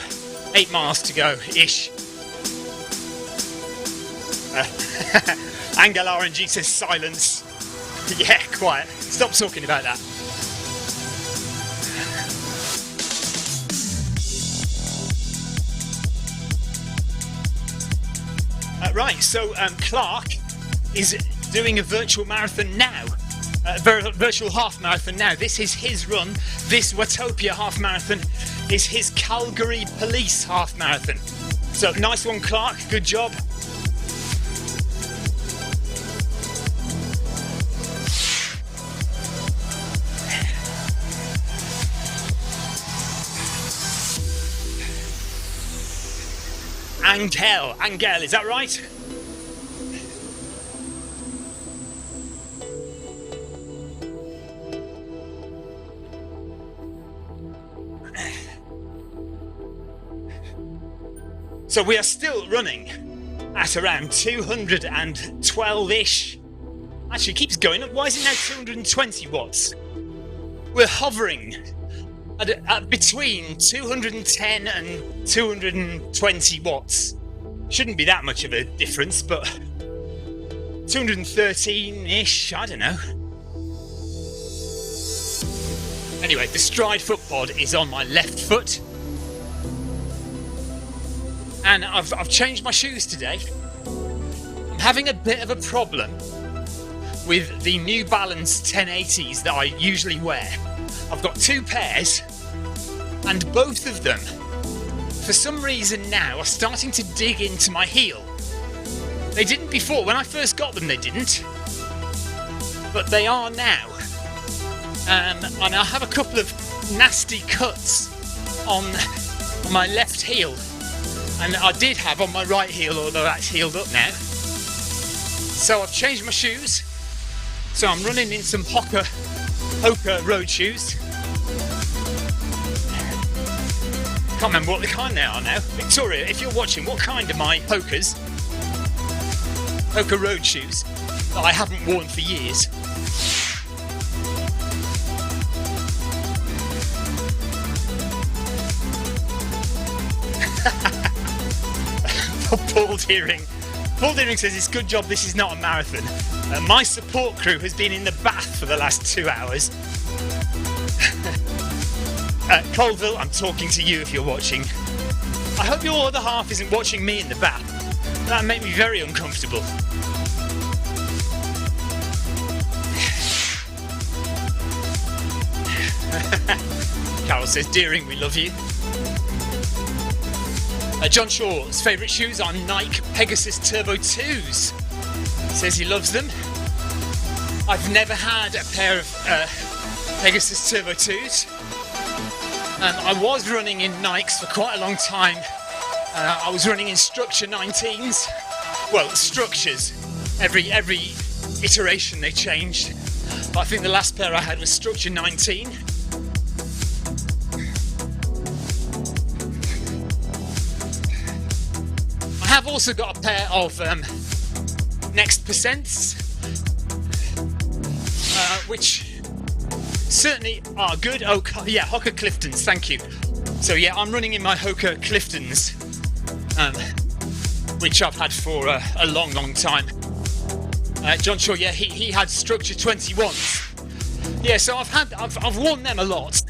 8 miles to go, ish. Angel RNG says silence. Yeah, quiet. Stop talking about that. Right, so Clark is doing a virtual marathon now, virtual half marathon now. This is his run. This Watopia half marathon is his Calgary Police half marathon. So nice one, Clark. Good job. Angel, is that right? So we are still running at around 212-ish. Actually, it keeps going up. Why is it now 220 watts? We're hovering at between 210 and 220 watts. Shouldn't be that much of a difference, but 213-ish, I don't know. Anyway, the stride foot pod is on my left foot. And I've changed my shoes today. I'm having a bit of a problem with the New Balance 1080s that I usually wear. I've got 2 pairs, and both of them, for some reason now, are starting to dig into my heel. They didn't before. When I first got them, they didn't. But they are now. And I have a couple of nasty cuts on my left heel. And I did have on my right heel, although that's healed up now. So I've changed my shoes. So I'm running in some Hoka road shoes. Can't remember what the kind they are now. Victoria, if you're watching, what kind are my Hoka road shoes that I haven't worn for years? Paul Deering says it's good job this is not a marathon. My support crew has been in the bath for the last 2 hours. Colville, I'm talking to you if you're watching. I hope your other half isn't watching me in the bath. That'd make me very uncomfortable. Carol says, Deering, we love you. John Shaw's favourite shoes are Nike Pegasus Turbo 2s. Says he loves them. I've never had a pair of Pegasus Turbo 2s. I was running in Nikes for quite a long time. I was running in Structure 19s. Well, structures. Every iteration they changed. But I think the last pair I had was Structure 19. have also got a pair of Next Percents, which certainly are good. Oh yeah, Hoka Cliftons, thank you. So yeah, I'm running in my Hoka Cliftons, which I've had for a long time. John Shaw, yeah, he had Structure 21s. Yeah, so I've worn them a lot.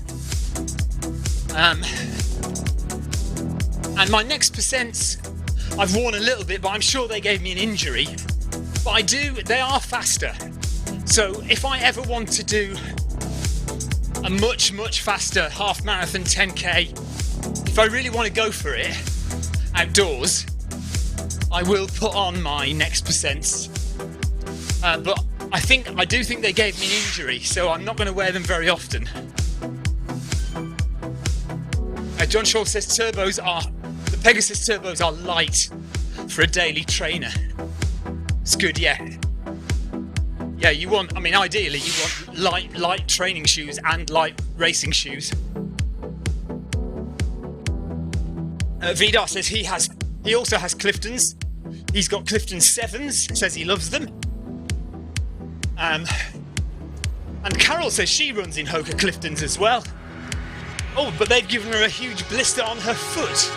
And my Next Percents I've worn a little bit, but I'm sure they gave me an injury. But they are faster. So if I ever want to do a much faster half marathon 10k, if I really want to go for it outdoors, I will put on my Next Percents. But I do think they gave me an injury, so I'm not going to wear them very often. John Shaw says the Pegasus turbos are light for a daily trainer. It's good, yeah. Yeah, ideally you want light training shoes and light racing shoes. Vidar says he also has Cliftons. He's got Clifton 7s, says he loves them. And Carol says she runs in Hoka Cliftons as well. Oh, but they've given her a huge blister on her foot.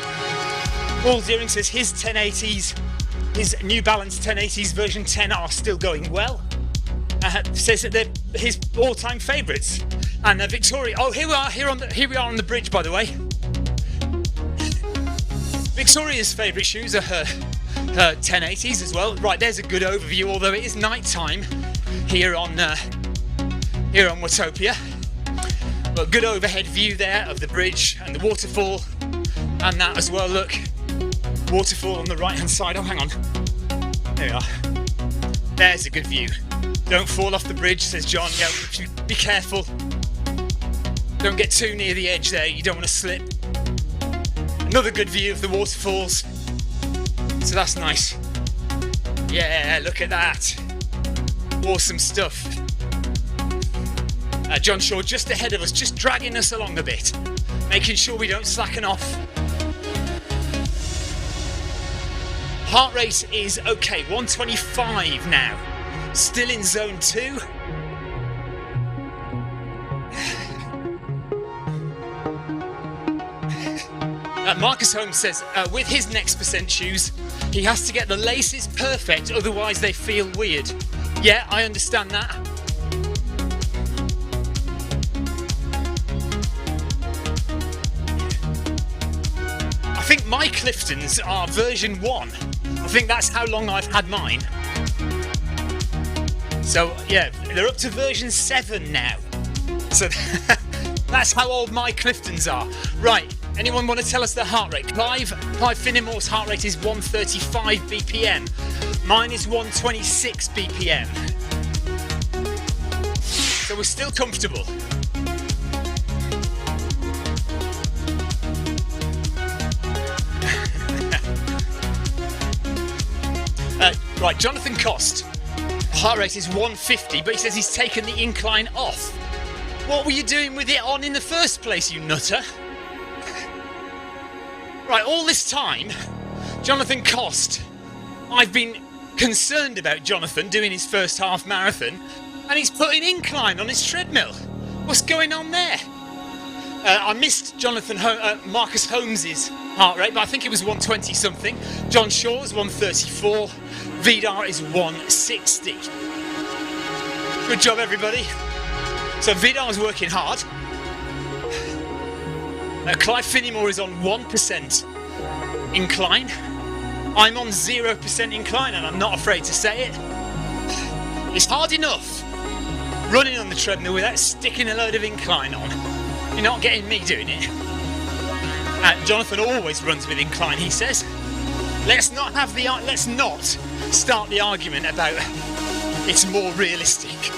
Paul Deering says his 1080s, his New Balance 1080s version 10 are still going well. Says that they're his all-time favourites. And Victoria, oh, here we are on the bridge, by the way. Victoria's favourite shoes are her 1080s as well. Right, there's a good overview, although it is night time here on Watopia. But good overhead view there of the bridge and the waterfall, and that as well. Look, waterfall on the right hand side. Oh, hang on. There we are. There's a good view. Don't fall off the bridge, says John. Yeah, be careful. Don't get too near the edge there. You don't want to slip. Another good view of the waterfalls. So that's nice. Yeah, look at that. Awesome stuff. John Shaw just ahead of us, just dragging us along a bit, making sure we don't slacken off. Heart rate is okay, 125 now. Still in zone 2. Marcus Holmes says, with his Next Percent shoes, he has to get the laces perfect, otherwise they feel weird. Yeah, I understand that. I think my Cliftons are version 1. I think that's how long I've had mine. So yeah, they're up to version 7 now. So that's how old my Cliftons are. Right, anyone want to tell us their heart rate? Clive Finnemore's heart rate is 135 BPM. Mine is 126 BPM. So we're still comfortable. Right, Jonathan Cost. Heart rate is 150, but he says he's taken the incline off. What were you doing with it on in the first place, you nutter? Right, all this time, Jonathan Cost, I've been concerned about Jonathan doing his first half marathon, and he's put an incline on his treadmill. What's going on there? I missed Marcus Holmes's heart rate, but I think it was 120 something. John Shaw's 134. Vidar is 160. Good job, everybody. So Vidar's working hard. Clive Finnemore is on 1% incline. I'm on 0% incline, and I'm not afraid to say it. It's hard enough running on the treadmill without sticking a load of incline on. You're not getting me doing it. Jonathan always runs with incline, he says. Let's not start the argument about it's more realistic.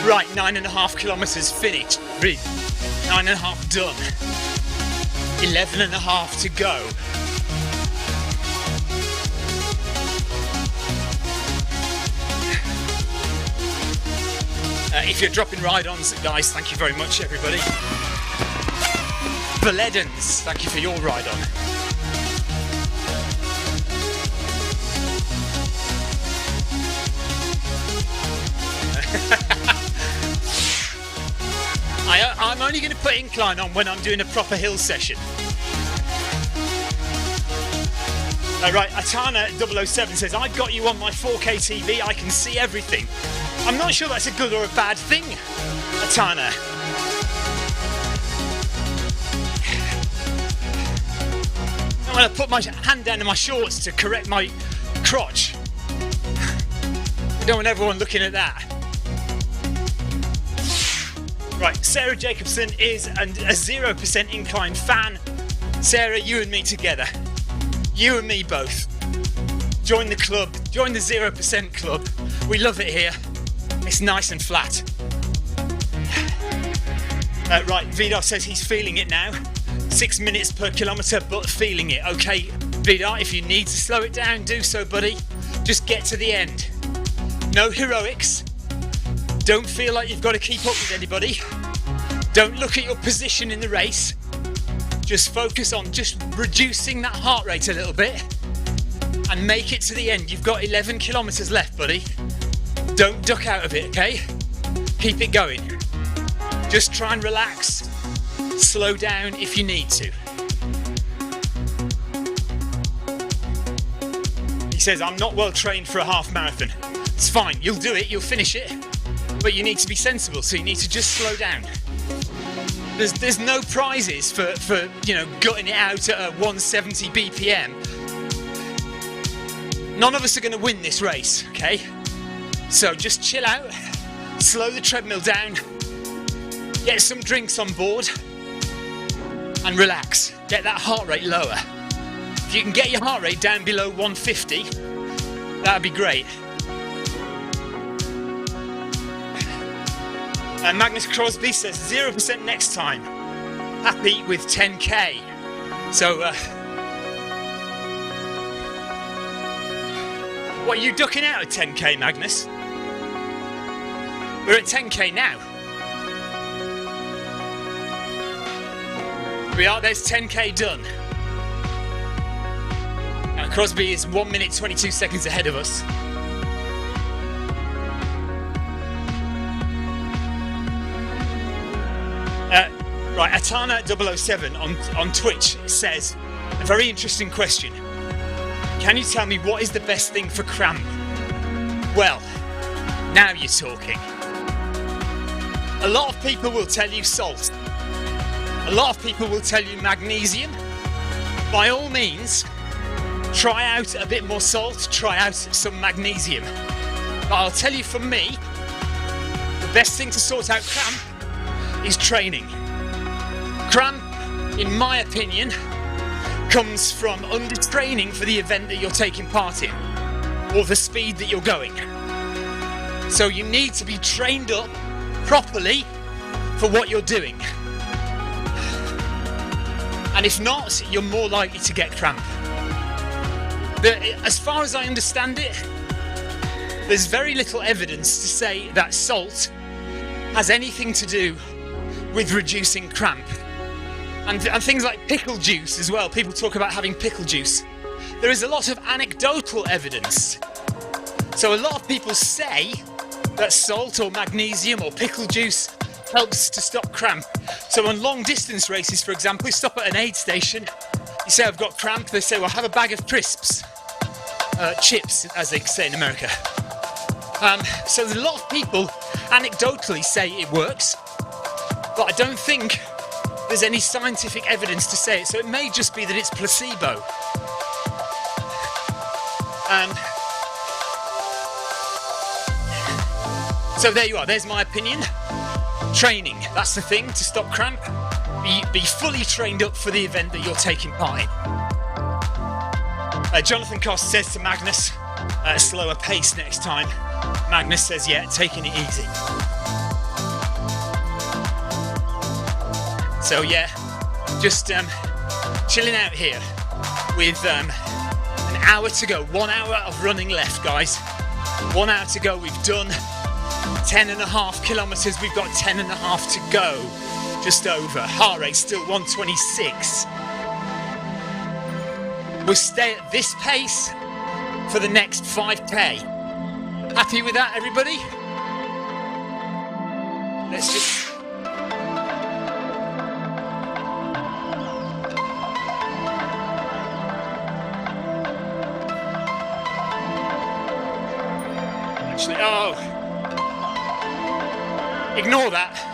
Right, 9.5 kilometres finished. 9.5 done. 11.5 to go. If you're dropping ride-ons, guys, thank you very much, everybody. Valedens, thank you for your ride-on. I'm only going to put incline on when I'm doing a proper hill session. Right, Atana 007 says, I've got you on my 4K TV, I can see everything. I'm not sure that's a good or a bad thing, Atana. I'm going to put my hand down in my shorts to correct my crotch. I don't want everyone looking at that. Right, Sarah Jacobson is a 0% incline fan. Sarah, you and me together. You and me both. Join the club. Join the 0% club. We love it here. It's nice and flat. Right, Vidar says he's feeling it now. 6 minutes per kilometre, but feeling it. Okay, Vidar, if you need to slow it down, do so, buddy. Just get to the end. No heroics. Don't feel like you've got to keep up with anybody. Don't look at your position in the race. Just focus on just reducing that heart rate a little bit and make it to the end. You've got 11 kilometres left, buddy. Don't duck out of it, okay? Keep it going. Just try and relax. Slow down if you need to. He says, I'm not well trained for a half marathon. It's fine, you'll do it, you'll finish it. But you need to be sensible, so you need to just slow down. There's no prizes for gutting it out at 170 BPM. None of us are going to win this race, okay? So just chill out, slow the treadmill down, get some drinks on board, and relax. Get that heart rate lower. If you can get your heart rate down below 150, that'd be great. Magnus Crosby says 0% next time. Happy with 10k. So, what are you ducking out at 10k, Magnus? We're at 10k now. We are, there's 10k done. Now, Crosby is 1 minute 22 seconds ahead of us. Right, Atana 007 on Twitch says, a very interesting question. Can you tell me what is the best thing for cramp? Well, now you're talking. A lot of people will tell you salt. A lot of people will tell you magnesium. By all means, try out a bit more salt, try out some magnesium. But I'll tell you, for me, the best thing to sort out cramp is training. Cramp, in my opinion, comes from undertraining for the event that you're taking part in, or the speed that you're going. So you need to be trained up properly for what you're doing. And if not, you're more likely to get cramp. As far as I understand it, there's very little evidence to say that salt has anything to do with reducing cramp. And things like pickle juice as well. People talk about having pickle juice. There is a lot of anecdotal evidence. So a lot of people say that salt or magnesium or pickle juice helps to stop cramp. So on long distance races, for example, you stop at an aid station, you say, I've got cramp, they say, well, have a bag of crisps. Chips, as they say in America. So a lot of people anecdotally say it works, but I don't think there's any scientific evidence to say it, so it may just be that it's placebo. So there you are, there's my opinion. Training, that's the thing to stop cramp. Be fully trained up for the event that you're taking part in. Jonathan Cost says to Magnus, a slower pace next time. Magnus says, yeah, taking it easy. So yeah, just chilling out here with an hour to go. 1 hour of running left, guys. 1 hour to go. We've done 10.5 kilometres. We've got 10.5 to go. Just over. Heart rate still 126. We'll stay at this pace for the next 5k. Happy with that, everybody? let's just... Actually, oh, ignore that.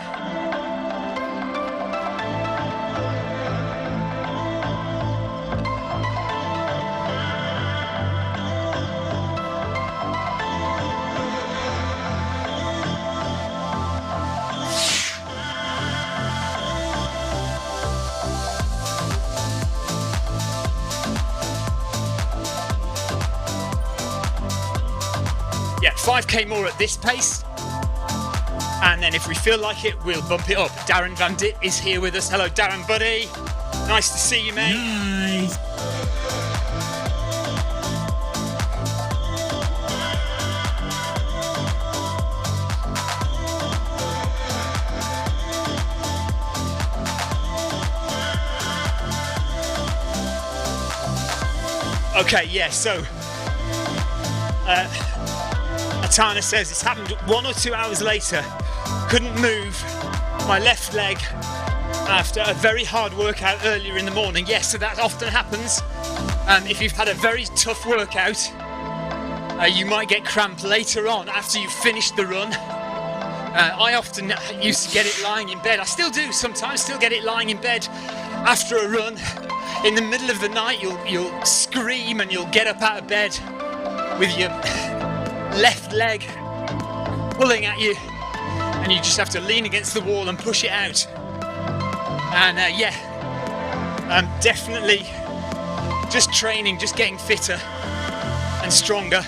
Yeah, 5k more at this pace, and then if we feel like it, we'll bump it up. Darren Van Dit is here with us. Hello, Darren, buddy. Nice to see you, mate. Nice. Okay, yeah, so Atana says it's happened 1 or 2 hours later. Couldn't move my left leg after a very hard workout earlier in the morning. Yes, so that often happens. If you've had a very tough workout, you might get cramp later on after you've finished the run. I often used to get it lying in bed. I still do sometimes, still get it lying in bed after a run. In the middle of the night, you'll scream and you'll get up out of bed with your left leg pulling at you, and you just have to lean against the wall and push it out. And definitely just training, just getting fitter and stronger.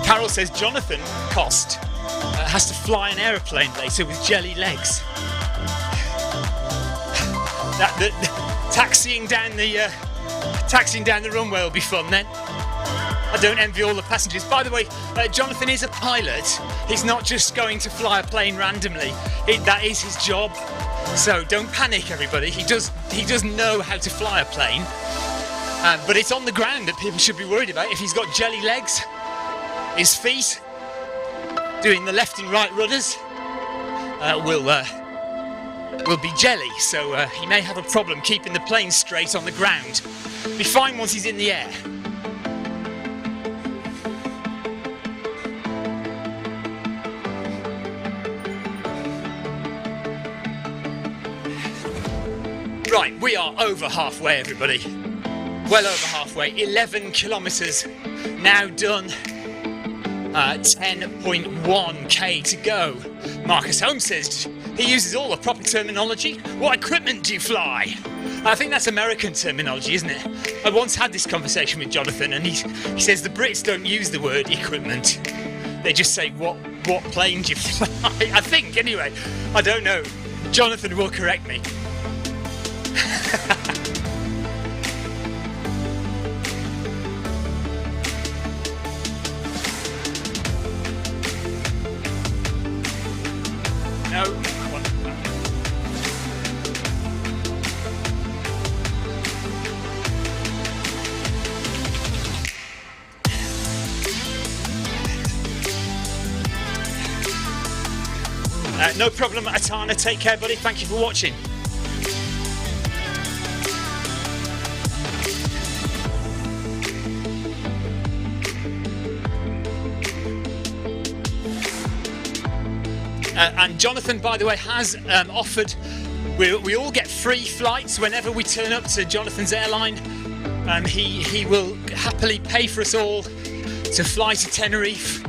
Carol says Jonathan Cost has to fly an aeroplane later with jelly legs. Taxiing down the runway will be fun then. I don't envy all the passengers. By the way, Jonathan is a pilot. He's not just going to fly a plane randomly. That is his job. So don't panic, everybody. He does know how to fly a plane. But it's on the ground that people should be worried about. If he's got jelly legs, his feet doing the left and right rudders will be jelly, so he may have a problem keeping the plane straight on the ground. Be fine once he's in the air. Right, we are over halfway, everybody. Well over halfway. 11 kilometres now done. 10.1k to go. Marcus Holmes says he uses all the proper terminology. What equipment do you fly? I think that's American terminology, isn't it? I once had this conversation with Jonathan, and he says the Brits don't use the word equipment. They just say what plane do you fly? I think, anyway. I don't know. Jonathan will correct me. No. No problem, Atana. Take care, buddy. Thank you for watching. And Jonathan, by the way, has offered, we all get free flights whenever we turn up to Jonathan's airline. He will happily pay for us all to fly to Tenerife.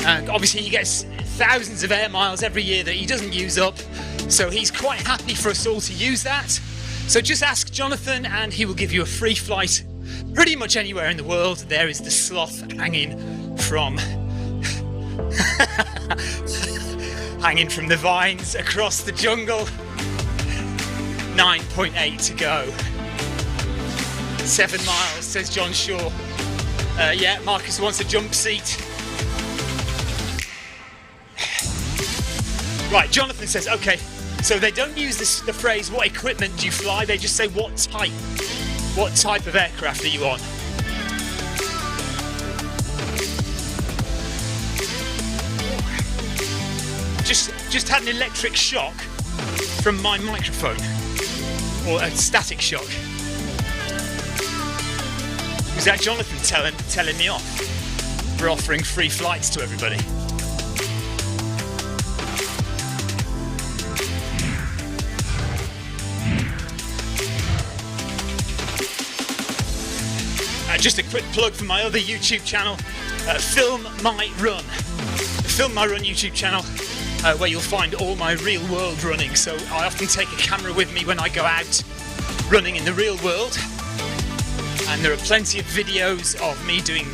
Obviously, he gets thousands of air miles every year that he doesn't use up, so he's quite happy for us all to use that. So just ask Jonathan and he will give you a free flight pretty much anywhere in the world. There is the sloth hanging from hanging from the vines across the jungle. 9.8 to go. 7 miles, says John Shaw. Yeah, Marcus wants a jump seat. Right, Jonathan says, okay, so they don't use the phrase, what equipment do you fly? They just say, what type? What type of aircraft are you on? Just had an electric shock from my microphone, or a static shock. Was that Jonathan telling me off for offering free flights to everybody? Just a quick plug for my other YouTube channel, Film My Run. The Film My Run YouTube channel, where you'll find all my real world running. So I often take a camera with me when I go out running in the real world. And there are plenty of videos of me doing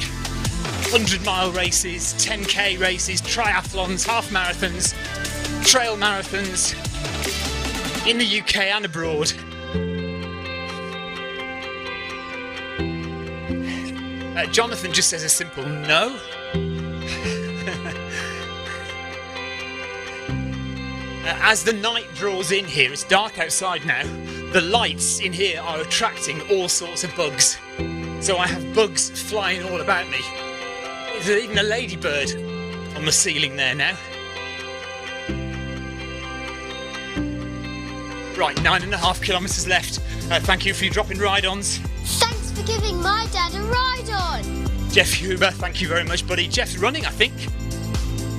100-mile races, 10k races, triathlons, half marathons, trail marathons in the UK and abroad. Jonathan just says a simple no. As the night draws in here, it's dark outside now, the lights in here are attracting all sorts of bugs. So I have bugs flying all about me. There's even a ladybird on the ceiling there now. Right, 9.5 kilometres left. Thank you for your dropping ride-ons. Thanks for giving my dad a ride-on. Jeff Huber, thank you very much, buddy. Jeff's running, I think.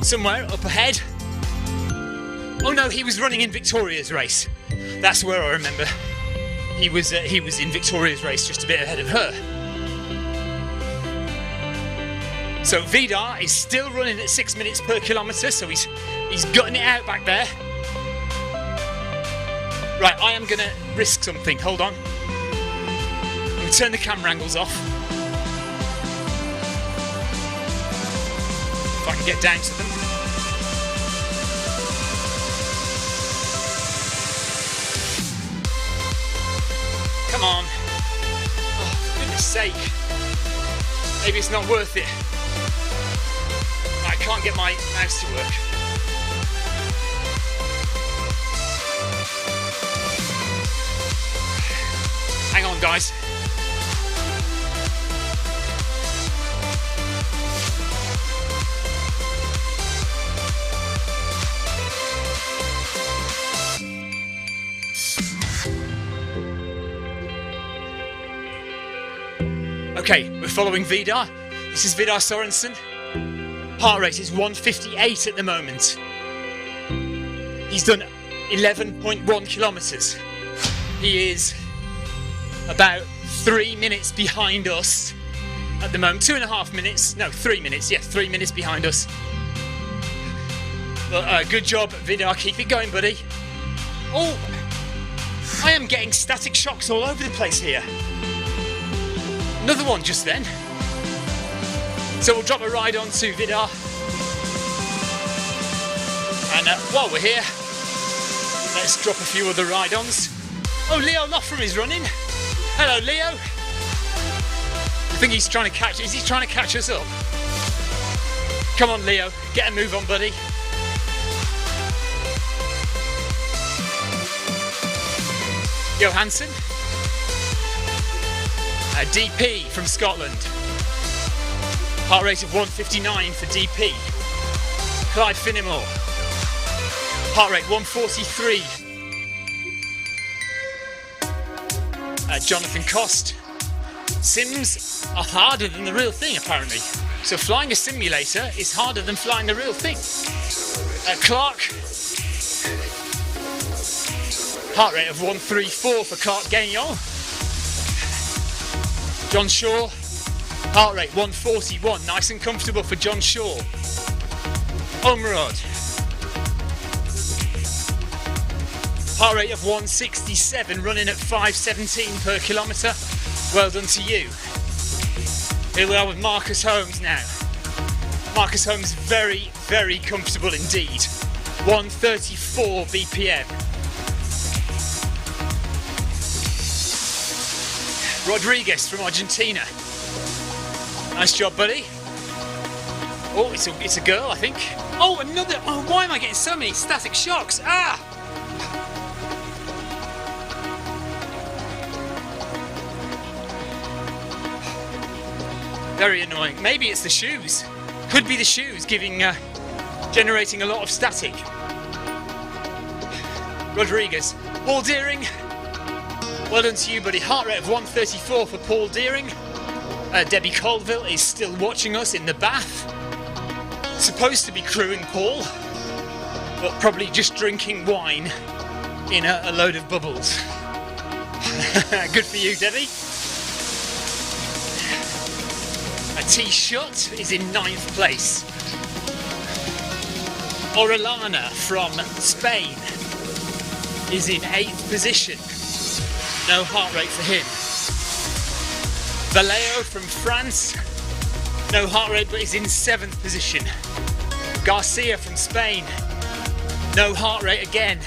Somewhere up ahead. Oh no, he was running in Victoria's race. That's where I remember. He was in Victoria's race, just a bit ahead of her. So Vidar is still running at 6 minutes per kilometre, so he's gutting it out back there. Right, I am gonna risk something. Hold on. I'm gonna turn the camera angles off. If I can get down to them. Come on. Oh, for goodness sake. Maybe it's not worth it. I can't get my mouse to work. Hang on, guys. Okay, we're following Vidar. This is Vidar Sorensen. Heart rate is 158 at the moment. He's done 11.1 kilometres. He is about 3 minutes behind us at the moment. 2.5 minutes, no, 3 minutes, yes, 3 minutes behind us. But good job, Vidar, keep it going, buddy. Oh, I am getting static shocks all over the place here. Another one just then. So we'll drop a ride on to Vidar. And while we're here, let's drop a few other ride-ons. Oh, Leo Lothram is running. Hello, Leo. I think he's trying to catch. Is he trying to catch us up? Come on, Leo. Get a move on, buddy. Johansson. DP from Scotland. Heart rate of 159 for DP. Clyde Finnemore. Heart rate 143. Jonathan Cost. Sims are harder than the real thing, apparently. So flying a simulator is harder than flying the real thing. Clark. Heart rate of 134 for Clark Gagnon. John Shaw. Heart rate 141. Nice and comfortable for John Shaw. Omrod. Heart rate of 167, running at 5:17 per kilometre. Well done to you. Here we are with Marcus Holmes now. Marcus Holmes very, very comfortable indeed. 134 BPM. Rodriguez from Argentina. Nice job, buddy. Oh, it's a girl, I think. Oh, another. Oh, why am I getting so many static shocks? Ah! Very annoying. Maybe it's the shoes. Could be the shoes generating a lot of static. Rodriguez. Paul Deering. Well done to you, buddy. Heart rate of 134 for Paul Deering. Debbie Colville is still watching us in the bath. Supposed to be crewing Paul, but probably just drinking wine in a load of bubbles. Good for you, Debbie. A T-Shot is in 9th place. Orellana from Spain is in 8th position. No heart rate for him. Vallejo from France, no heart rate, but is in 7th position. Garcia from Spain, no heart rate again,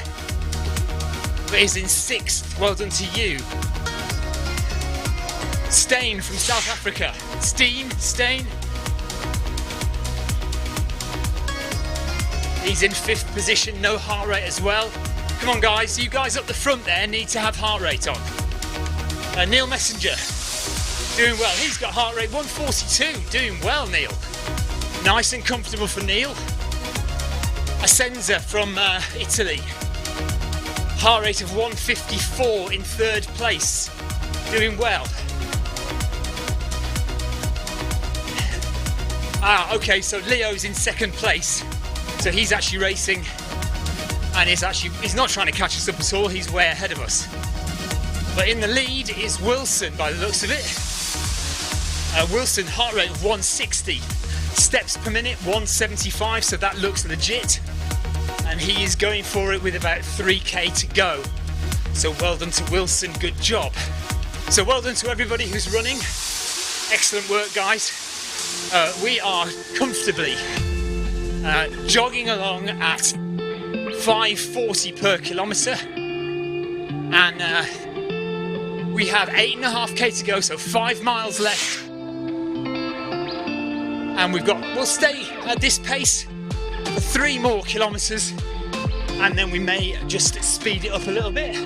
but is in 6th. Well done to you. Stain from South Africa. Stain. He's in 5th position, no heart rate as well. Come on guys, you guys up the front there need to have heart rate on. Neil Messenger, doing well. He's got heart rate 142, doing well, Neil. Nice and comfortable for Neil. Asenza from Italy, heart rate of 154 in 3rd place, doing well. Okay, so Leo's in 2nd place, so he's actually racing, and he's not trying to catch us up at all. He's way ahead of us. But in the lead is Wilson, by the looks of it. Wilson, heart rate of 160, steps per minute 175, so that looks legit, and he is going for it with about 3k to go. So well done to Wilson, good job. So well done to everybody who's running. Excellent work, guys. We are comfortably jogging along at 5:40 per kilometre, and we have 8.5k to go, so 5 miles left. And we'll stay at this pace for 3 more kilometres, and then we may just speed it up a little bit.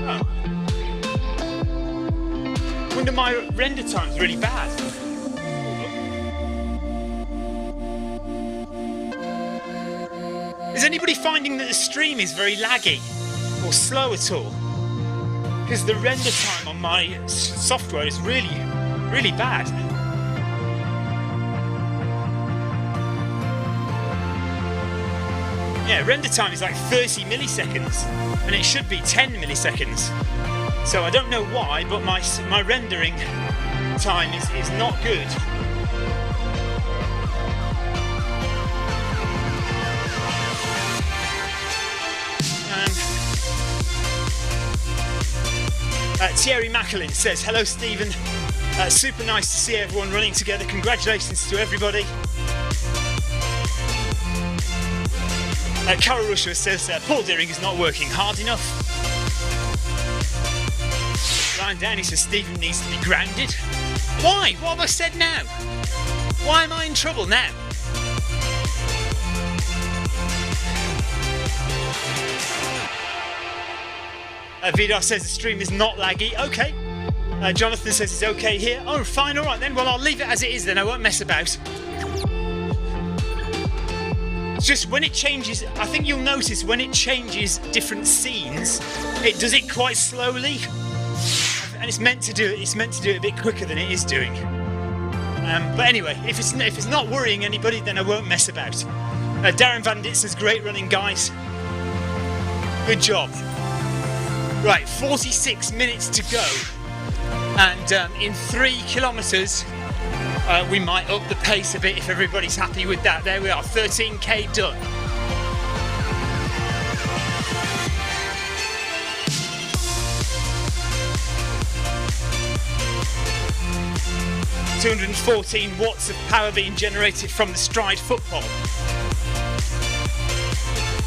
Oh. Wonder my render time's really bad. Is anybody finding that the stream is very laggy or slow at all? Because the render time on my software is really bad. Yeah, render time is like 30 milliseconds, and it should be 10 milliseconds. So I don't know why, but my rendering time is not good. Thierry Macklin says, hello Stephen, super nice to see everyone running together, congratulations to everybody. Carol Rusher says, Paul Deering is not working hard enough. Ryan Downey says, Stephen needs to be grounded. Why? What have I said now? Why am I in trouble now? Vidar says the stream is not laggy. Okay. Jonathan says it's okay here. Oh, fine. All right then. Well, I'll leave it as it is then. I won't mess about. It's just when it changes, I think you'll notice when it changes different scenes, it does it quite slowly. And it's meant to do it. It's meant to do it a bit quicker than it is doing. But anyway, if it's not worrying anybody, then I won't mess about. Darren Van Dit says, great running, guys. Good job. Right, 46 minutes to go, and in 3 kilometres we might up the pace a bit if everybody's happy with that. There we are, 13k done. $214 watts of power being generated from the Stride football.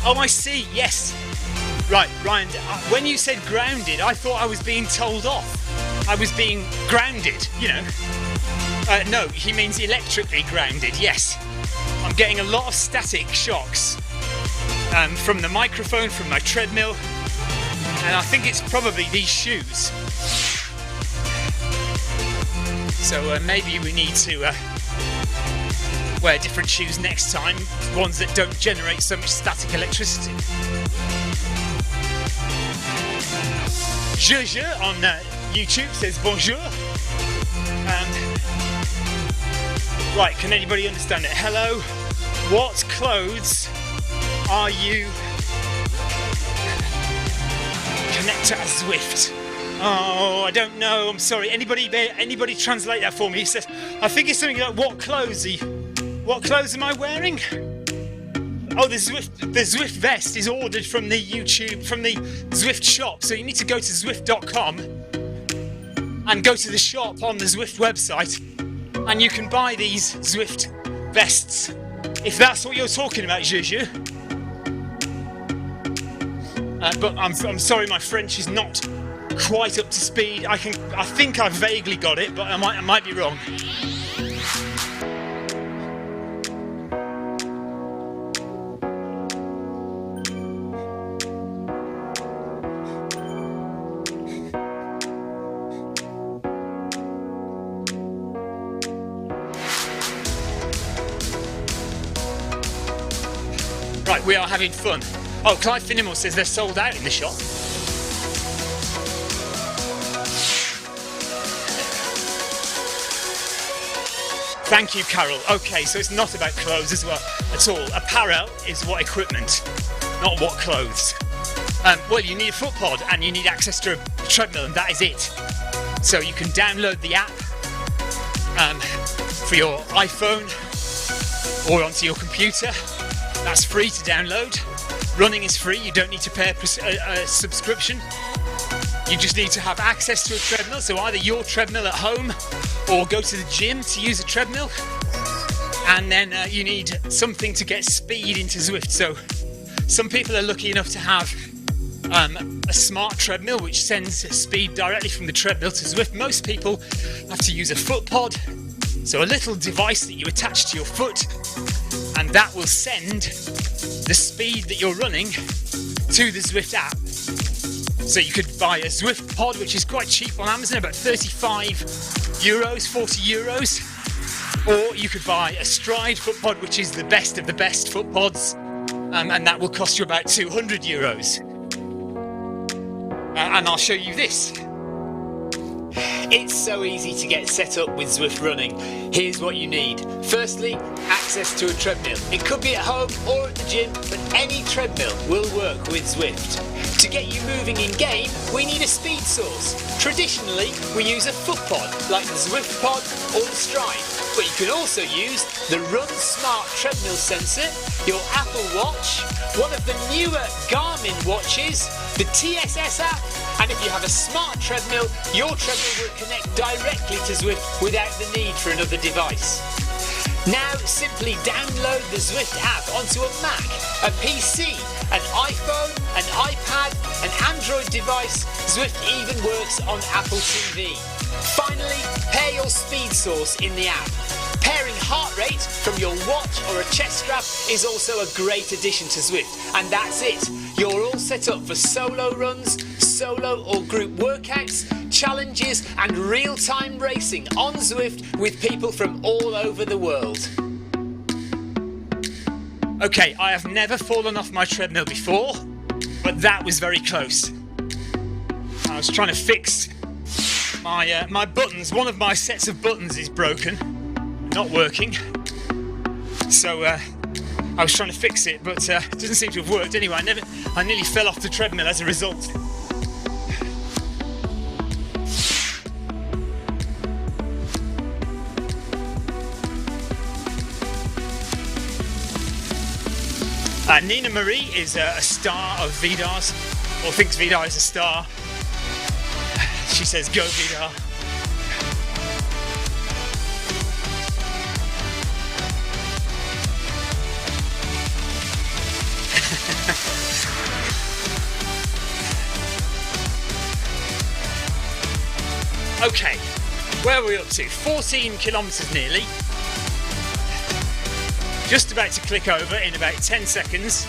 Oh, I see, yes. Right, Ryan, when you said grounded, I thought I was being told off. I was being grounded, you know. No, he means electrically grounded, yes. I'm getting a lot of static shocks from the microphone, from my treadmill, and I think it's probably these shoes. So maybe we need to wear different shoes next time, ones that don't generate so much static electricity. Je on YouTube says bonjour. Right, can anybody understand it? Hello, what clothes are you connected to Zwift? Oh, I don't know, I'm sorry. Anybody translate that for me? He says, I think it's something like, what clothes am I wearing? Oh, the Zwift vest is ordered from the Zwift shop. So you need to go to Zwift.com and go to the shop on the Zwift website, and you can buy these Zwift vests. If that's what you're talking about, Juju. But I'm sorry, my French is not quite up to speed. I think I vaguely got it, but I might be wrong. Right, we are having fun. Oh, Clive Finnemore says they're sold out in the shop. Thank you, Carol. Okay, so it's not about clothes as well at all. Apparel is what equipment, not what clothes. Well, you need a foot pod and you need access to a treadmill, and that is it. So you can download the app for your iPhone or onto your computer. That's free to download. Running is free. You don't need to pay a subscription. You just need to have access to a treadmill, so either your treadmill at home or go to the gym to use a treadmill. And then you need something to get speed into Zwift. So some people are lucky enough to have a smart treadmill which sends speed directly from the treadmill to Zwift. Most people have to use a foot pod, so a little device that you attach to your foot, and that will send the speed that you're running to the Zwift app. So you could buy a Zwift pod, which is quite cheap on Amazon, about 35 euros, 40 euros. Or you could buy a Stride foot pod, which is the best of the best foot pods, and that will cost you about 200 euros. And I'll show you this. It's so easy to get set up with Zwift running. Here's what you need. Firstly, access to a treadmill. It could be at home or at the gym, but any treadmill will work with Zwift. To get you moving in game, we need a speed source. Traditionally, we use a foot pod, like the Zwift pod or the Stride. But you can also use the Run Smart treadmill sensor, your Apple Watch, one of the newer Garmin watches, the TSS app, and if you have a smart treadmill, your treadmill will connect directly to Zwift without the need for another device. Now simply download the Zwift app onto a Mac, a PC, an iPhone, an iPad, an Android device. Zwift even works on Apple TV. Finally, pair your speed source in the app. Pairing heart rate from your watch or a chest strap is also a great addition to Zwift. And that's it. You're all set up for solo runs, solo or group workouts, challenges and real-time racing on Zwift with people from all over the world. Okay, I have never fallen off my treadmill before, but that was very close. I was trying to fix my buttons. One of my sets of buttons is broken, not working. So I was trying to fix it, but it doesn't seem to have worked anyway. I nearly fell off the treadmill as a result. Nina Marie is a star of Vidar's, or thinks Vidar is a star. She says, go Vidar. Okay, where are we up to? 14 kilometres nearly. Just about to click over in about 10 seconds.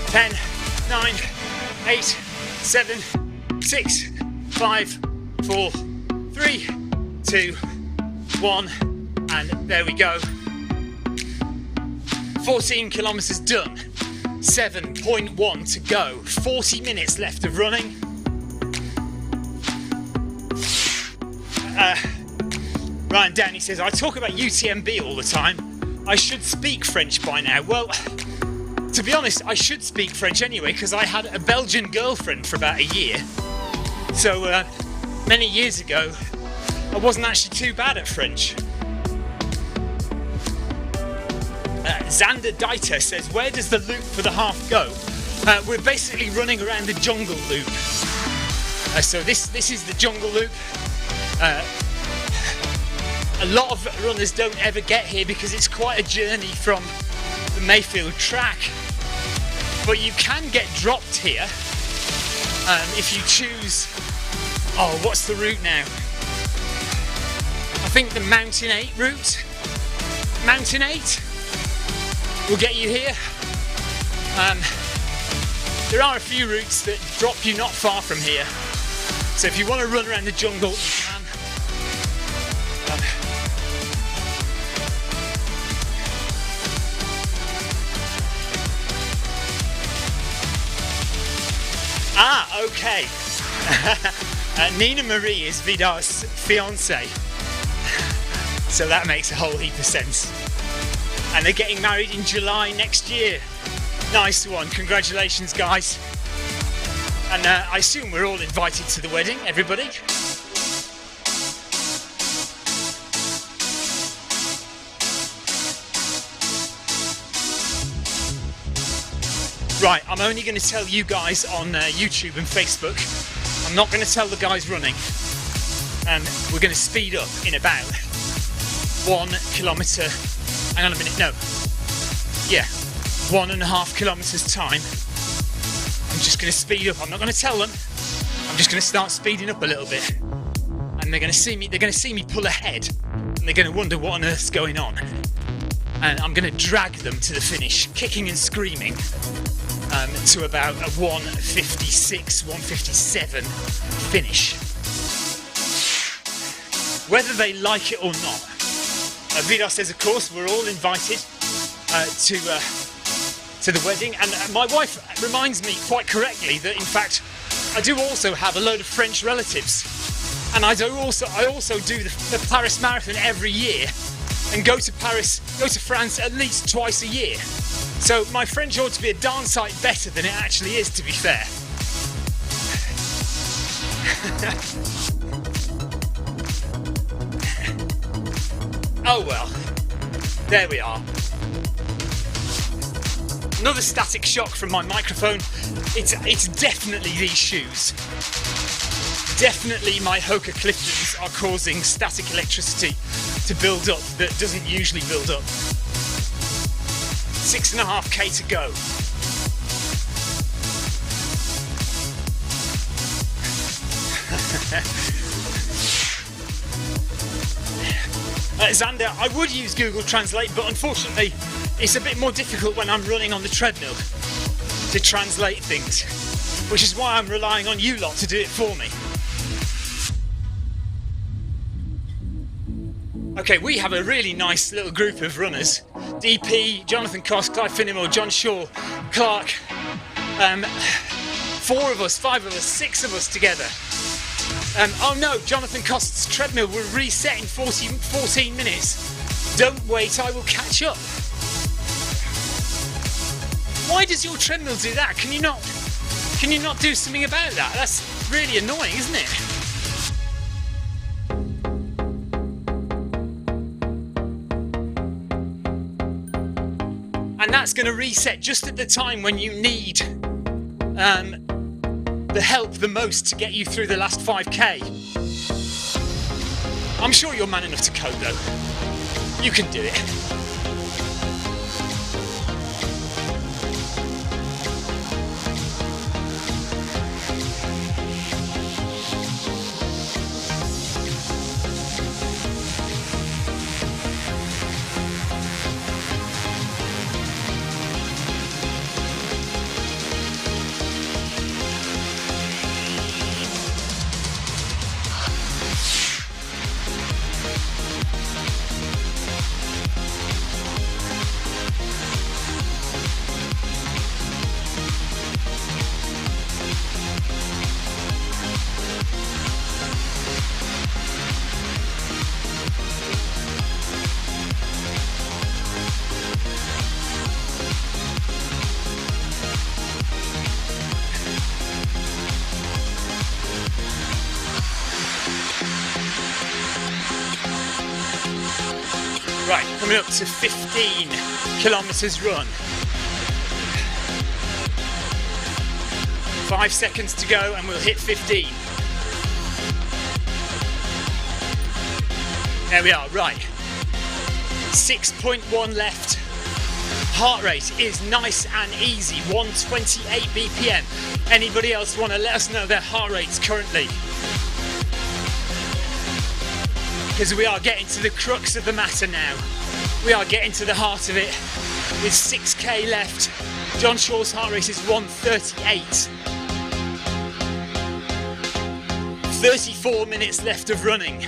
10, 9, 8, 7, 6, 5, 4, 3, 2, 1, and there we go. 14 kilometers done, 7.1 to go, 40 minutes left of running. Ryan Downey says, I talk about UTMB all the time. I should speak French by now. Well, to be honest, I should speak French anyway, because I had a Belgian girlfriend for about a year. So many years ago, I wasn't actually too bad at French. Xander Dieter says, where does the loop for the half go? We're basically running around the jungle loop. So this is the jungle loop. A lot of runners don't ever get here because it's quite a journey from the Mayfield track. But you can get dropped here if you choose... Oh, what's the route now? I think the Mountain 8 route. Mountain 8 will get you here. There are a few routes that drop you not far from here. So if you want to run around the jungle, you can. Okay. Nina Marie is Vidar's fiance. So that makes a whole heap of sense. And they're getting married in July next year. Nice one. Congratulations, guys. And I assume we're all invited to the wedding, everybody. Right, I'm only going to tell you guys on YouTube and Facebook. I'm not going to tell the guys running. And we're going to speed up in about 1 kilometre. Hang on a minute, no. Yeah, 1.5 kilometres time. I'm just going to speed up. I'm not going to tell them. I'm just going to start speeding up a little bit. And they're going to see me pull ahead. And they're going to wonder what on earth's going on. And I'm going to drag them to the finish, kicking and screaming. To about a 1:56, 1:57 finish. Whether they like it or not. Vidar says, of course, we're all invited to the wedding. And my wife reminds me quite correctly that, in fact, I do also have a load of French relatives. And I also do the Paris Marathon every year and go to France at least twice a year. So my French ought to be a darn sight better than it actually is, to be fair. Oh well, there we are. Another static shock from my microphone. It's definitely these shoes. Definitely my Hoka Cliftons are causing static electricity to build up that doesn't usually build up. 6.5k to go. Xander, I would use Google Translate, but unfortunately it's a bit more difficult when I'm running on the treadmill to translate things, which is why I'm relying on you lot to do it for me. Okay, we have a really nice little group of runners. DP, Jonathan Cost, Clive Finnemore, John Shaw, Clark, 4 of us, 5 of us, 6 of us together. Oh no, Jonathan Cost's treadmill will reset in 14 minutes. Don't wait, I will catch up. Why does your treadmill do that? Can you not do something about that? That's really annoying, isn't it? And that's going to reset just at the time when you need the help the most to get you through the last 5k. I'm sure you're man enough to cope though. You can do it. Right, coming up to 15 kilometers run. 5 seconds to go and we'll hit 15. There we are, right. 6.1 left. Heart rate is nice and easy, 128 BPM. Anybody else want to let us know their heart rates currently? Because we are getting to the crux of the matter now. We are getting to the heart of it. With 6k left, John Shaw's heart rate is 138. 34 minutes left of running.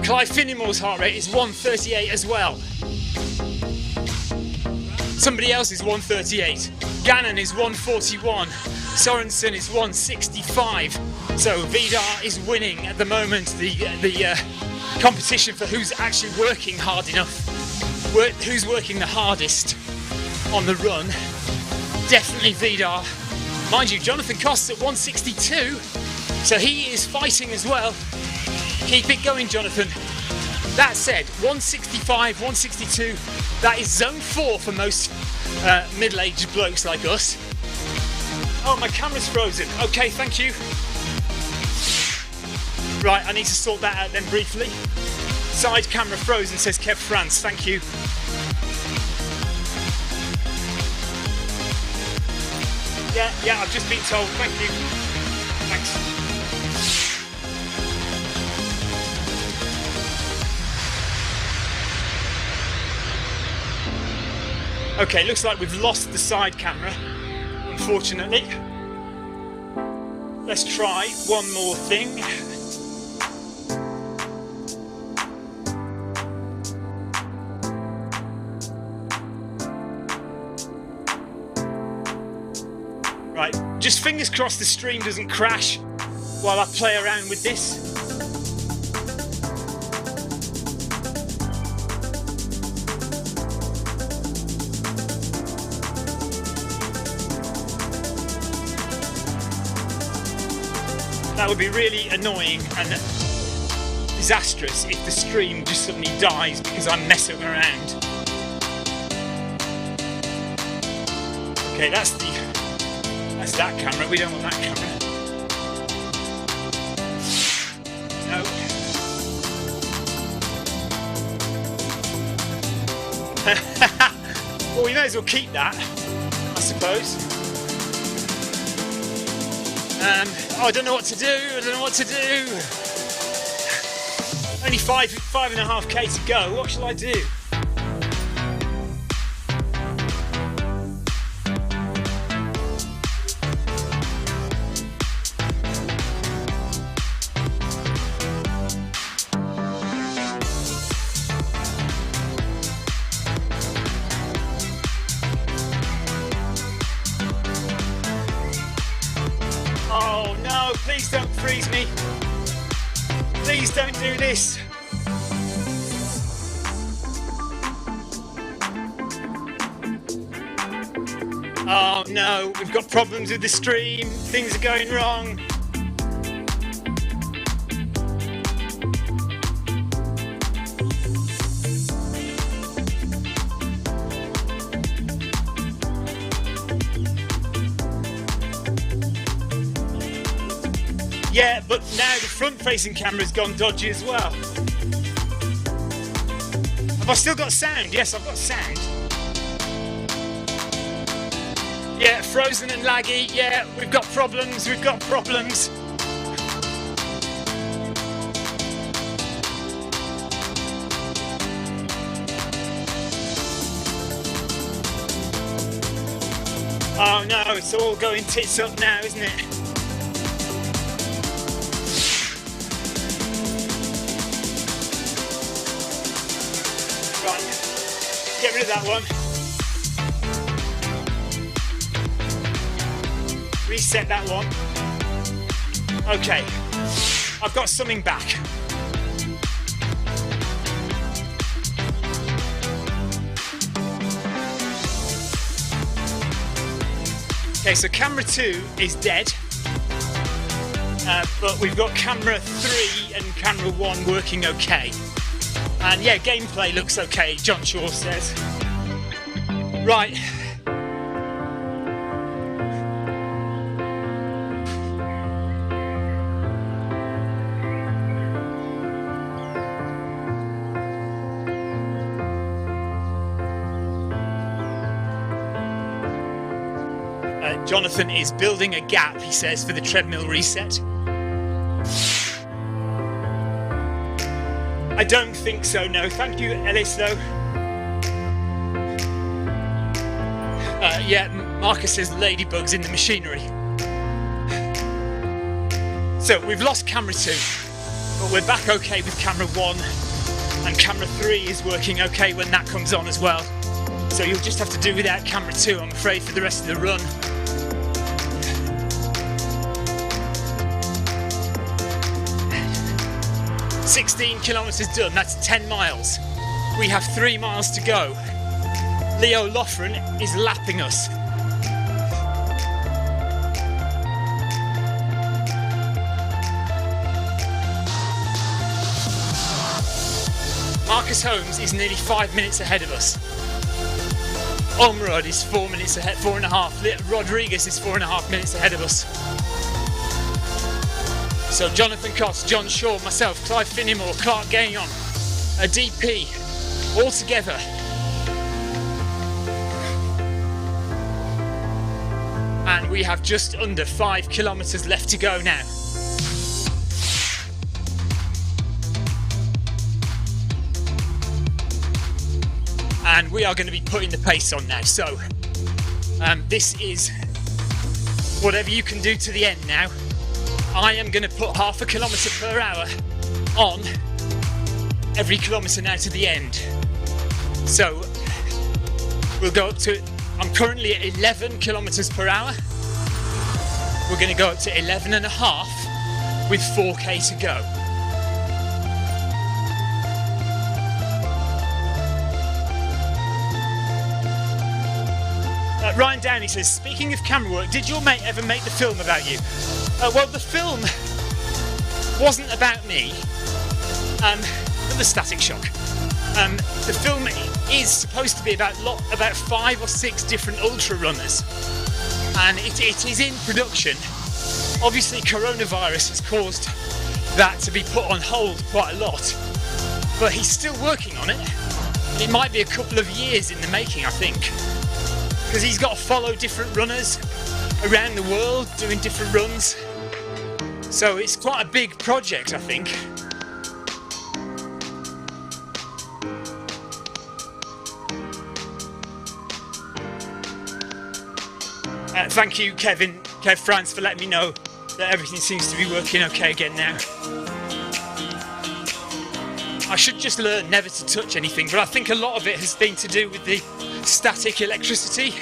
Clive Finnemore's heart rate is 138 as well. Somebody else is 138. Gannon is 141. Sorensen is 165. So Vidar is winning at the moment the competition for who's actually working hard enough, who's working the hardest on the run. Definitely Vidar. Mind you, Jonathan Cost's at 162, so he is fighting as well. Keep it going, Jonathan. That said, 165, 162, that is zone 4 for most middle-aged blokes like us. Oh, my camera's frozen. Okay, thank you. Right, I need to sort that out then briefly. Side camera frozen, says Kev France, thank you. Yeah, I've just been told, thank you. Thanks. Okay, looks like we've lost the side camera, unfortunately. Let's try one more thing. Right, just fingers crossed the stream doesn't crash while I play around with this. That would be really annoying and disastrous if the stream just suddenly dies because I'm messing around. Okay, that's that camera. We don't want that camera. No. Well, we may as well keep that, I suppose. I don't know what to do. Only 5.5k to go. What shall I do? Oh no, please don't freeze me. Please don't do this. Oh no, we've got problems with the stream. Things are going wrong. Yeah, but now the front-facing camera's gone dodgy as well. Have I still got sound? Yes, I've got sound. Yeah, frozen and laggy. Yeah, we've got problems. Oh no, it's all going tits up now, isn't it? Get rid of that one. Reset that one. Okay, I've got something back. Okay, so camera 2 is dead, but we've got camera 3 and camera 1 working okay. And yeah, gameplay looks okay, John Shaw says. Right. Jonathan is building a gap, he says, for the treadmill reset. I don't think so, no. Thank you, Ellis, though. Yeah, Marcus says ladybugs in the machinery. So we've lost camera 2, but we're back okay with camera 1, and camera 3 is working okay when that comes on as well. So you'll just have to do without camera 2, I'm afraid, for the rest of the run. 16 kilometres done, that's 10 miles. We have 3 miles to go. Leo Loughran is lapping us. Marcus Holmes is nearly 5 minutes ahead of us. Omrod is 4 minutes ahead, 4.5. Rodriguez is 4.5 minutes ahead of us. So Jonathan Cost, John Shaw, myself, Clive Finnimore, Clark Gagnon, a DP, all together. And we have just under 5 kilometres left to go now. And we are going to be putting the pace on now. So this is whatever you can do to the end now. I am going to put 0.5 kilometre per hour on every kilometre now to the end. So we'll go up to, I'm currently at 11 kilometres per hour. We're going to go up to 11.5 with 4k to go. Ryan Downey says, speaking of camera work, did your mate ever make the film about you? Well, the film wasn't about me, but the Static Shock. The film is supposed to be about 5 or 6 different ultra runners, and it is in production. Obviously, coronavirus has caused that to be put on hold quite a lot, but he's still working on it. It might be a couple of years in the making, I think, because he's got to follow different runners around the world doing different runs. So it's quite a big project, I think. Thank you, Kev France, for letting me know that everything seems to be working okay again now. I should just learn never to touch anything, but I think a lot of it has been to do with the static electricity.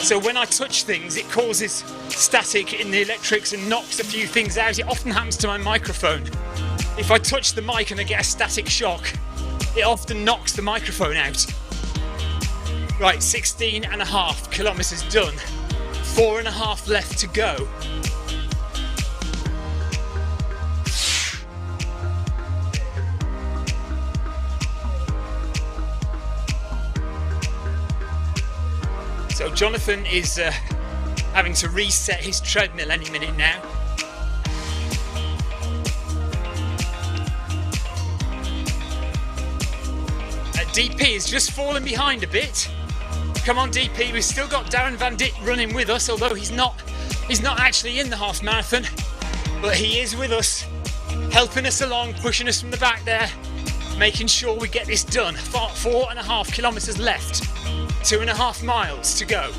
So when I touch things, it causes static in the electrics and knocks a few things out. It often happens to my microphone. If I touch the mic and I get a static shock, it often knocks the microphone out. Right, 16.5 kilometres done. 4.5 left to go. So Jonathan is having to reset his treadmill any minute now. DP is just fallen behind a bit. Come on, DP, we've still got Darren Van Dit running with us, although he's not actually in the half marathon, but he is with us, helping us along, pushing us from the back there, making sure we get this done. 4.5 kilometres left. 2.5 miles to go.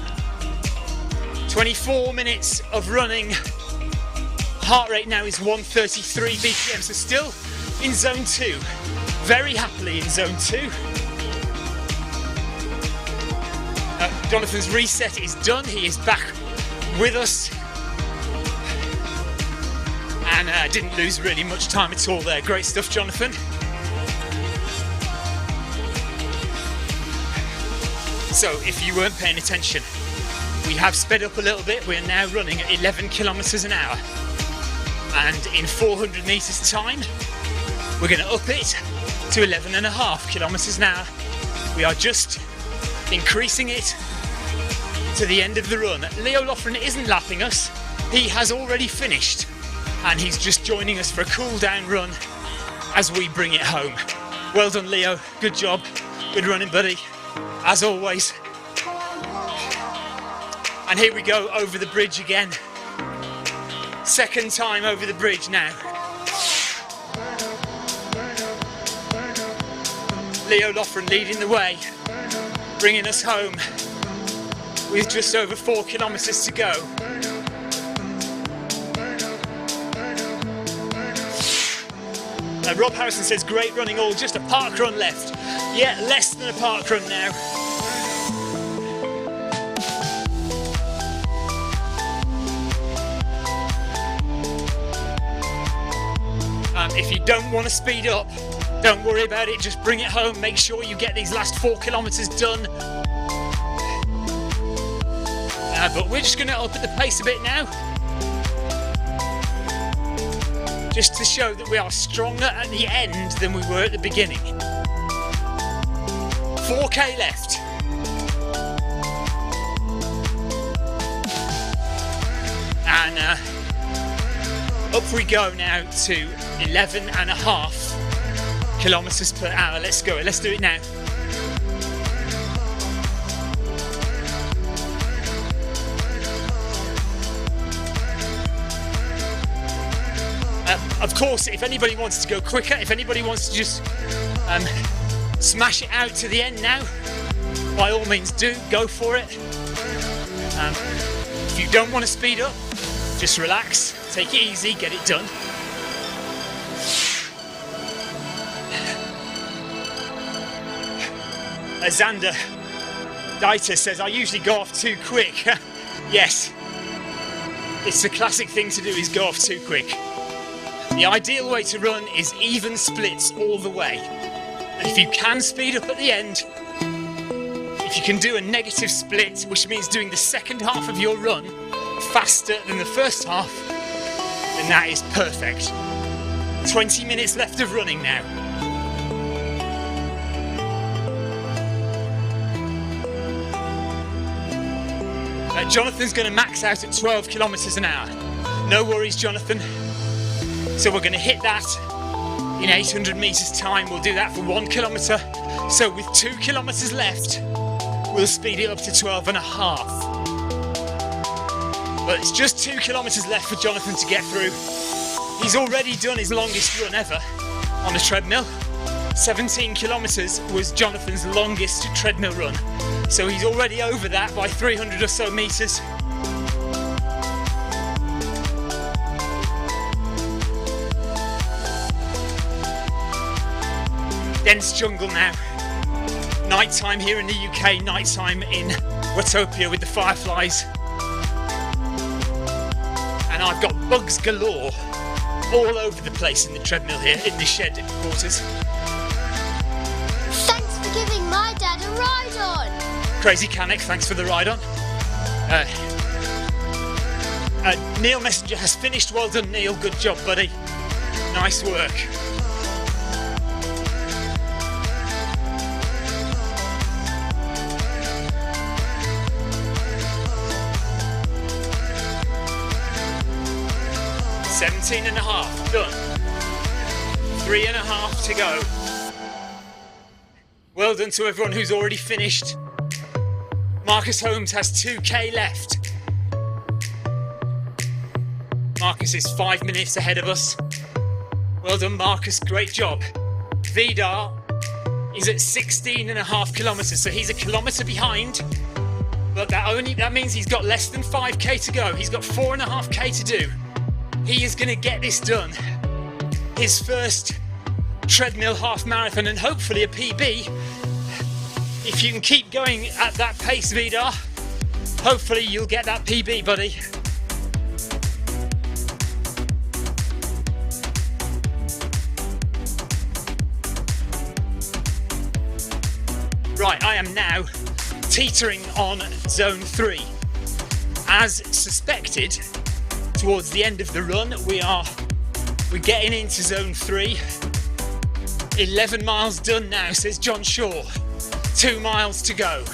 24 minutes of running. Heart rate now is 133 BPM, so still in zone 2. Very happily in zone 2. Jonathan's reset is done. He is back with us. And didn't lose really much time at all there. Great stuff, Jonathan. So, if you weren't paying attention, we have sped up a little bit. We're now running at 11 kilometres an hour. And in 400 metres time, we're going to up it to 11.5 kilometers an hour. We are just increasing it to the end of the run. Leo Loughran isn't lapping us. He has already finished and he's just joining us for a cool down run as we bring it home. Well done, Leo. Good job. Good running, buddy. As always. And here we go over the bridge again. Second time over the bridge now. Leo Loughran leading the way, bringing us home with just over 4 kilometers to go. Rob Harrison says, great running all, just a park run left. Yeah, less than a park run now. If you don't want to speed up, don't worry about it, just bring it home. Make sure you get these last 4 kilometers done. But we're just going to up at the pace a bit now. Just to show that we are stronger at the end than we were at the beginning. 4k left. And up we go now to 11.5 kilometers per hour. Let's go. Let's do it now. Of course, if anybody wants to go quicker, if anybody wants to just smash it out to the end now, by all means do, go for it. If you don't want to speed up, just relax, take it easy, get it done. Xander Dieter says, I usually go off too quick. Yes, it's the classic thing to do, is go off too quick. The ideal way to run is even splits all the way. And if you can speed up at the end, if you can do a negative split, which means doing the second half of your run faster than the first half, then that is perfect. 20 minutes left of running now. Jonathan's going to max out at 12 kilometers an hour. No worries, Jonathan. So we're going to hit that in 800 meters time. We'll do that for 1 kilometer. So with 2 kilometers left, we'll speed it up to 12.5. But it's just 2 kilometers left for Jonathan to get through. He's already done his longest run ever on a treadmill. 17 kilometers was Jonathan's longest treadmill run. So he's already over that by 300 or so meters. Dense jungle now. Nighttime here in the UK, nighttime in Watopia with the fireflies. And I've got bugs galore all over the place in the treadmill here, in the shed quarters. Thanks for giving my dad a ride on. Crazy Canuck, thanks for the ride on. Neil Messenger has finished. Well done, Neil. Good job, buddy. Nice work. Seventeen and a half done. 3.5 to go. Well done to everyone who's already finished. Marcus Holmes has 2k left. Marcus is 5 minutes ahead of us. Well done, Marcus, great job. Vidar is at 16.5 kilometers, so he's a kilometer behind. But that means he's got less than 5k to go. He's got 4.5k to do. He is going to get this done. His first treadmill half marathon and hopefully a PB. If you can keep going at that pace, Vidar, hopefully you'll get that PB, buddy. Right, I am now teetering on zone 3. As suspected, towards the end of the run, we're getting into zone 3. 11 miles done now, says John Shaw. 2 miles to go.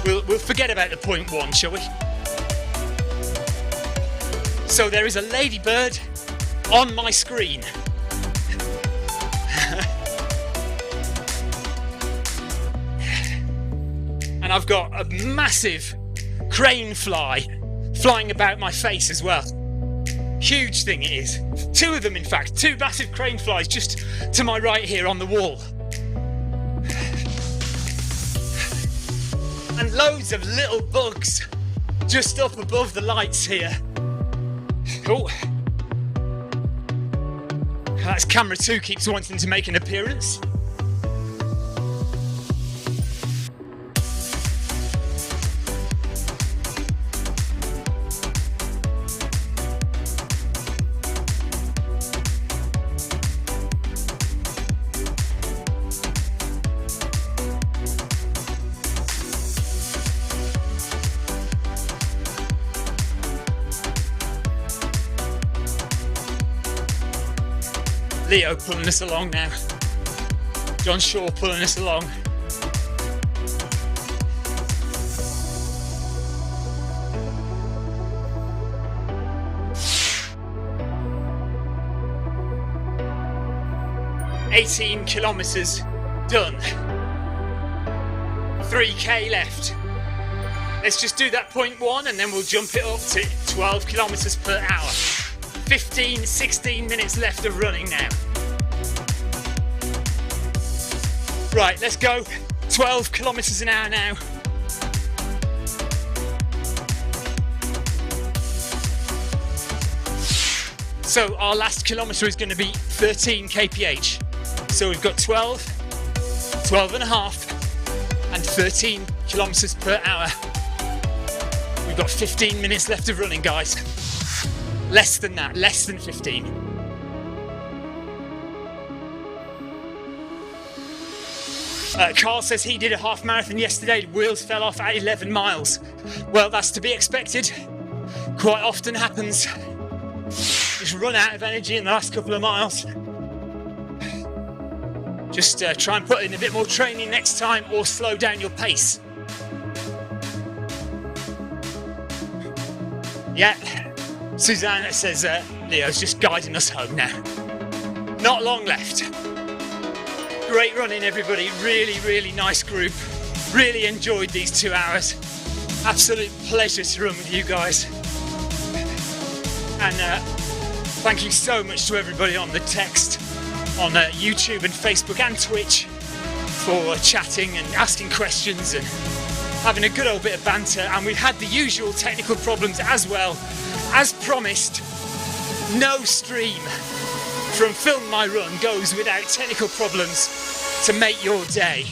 We'll forget about the point 1, shall we? So there is a ladybird on my screen. And I've got a massive crane fly flying about my face as well. Huge thing it is. 2 of them, in fact. 2 massive crane flies just to my right here on the wall. And loads of little bugs just up above the lights here. Oh. That's camera 2 keeps wanting to make an appearance. Leo pulling us along now. John Shaw pulling us along. "18 kilometres done. 3k left. Let's just do that point 1 and then we'll jump it up to 12 kilometres per hour. 16 minutes left of running now. Right, let's go. 12 kilometres an hour now. So our last kilometre is going to be 13 kph. So we've got 12, 12 and a half, and 13 kilometres per hour. We've got 15 minutes left of running, guys. Less than that, less than 15. Carl says he did a half marathon yesterday, wheels fell off at 11 miles. Well, that's to be expected. Quite often happens. Just run out of energy in the last couple of miles. Just try and put in a bit more training next time or slow down your pace. Yeah, Suzanne says Leo's just guiding us home now. Not long left. Great running, everybody. Really, really nice group. Really enjoyed these 2 hours. Absolute pleasure to run with you guys. And thank you so much to everybody on the text, on YouTube and Facebook and Twitch for chatting and asking questions and having a good old bit of banter. And we've had the usual technical problems as well. As promised, no stream from Film My Run goes without technical problems to make your day.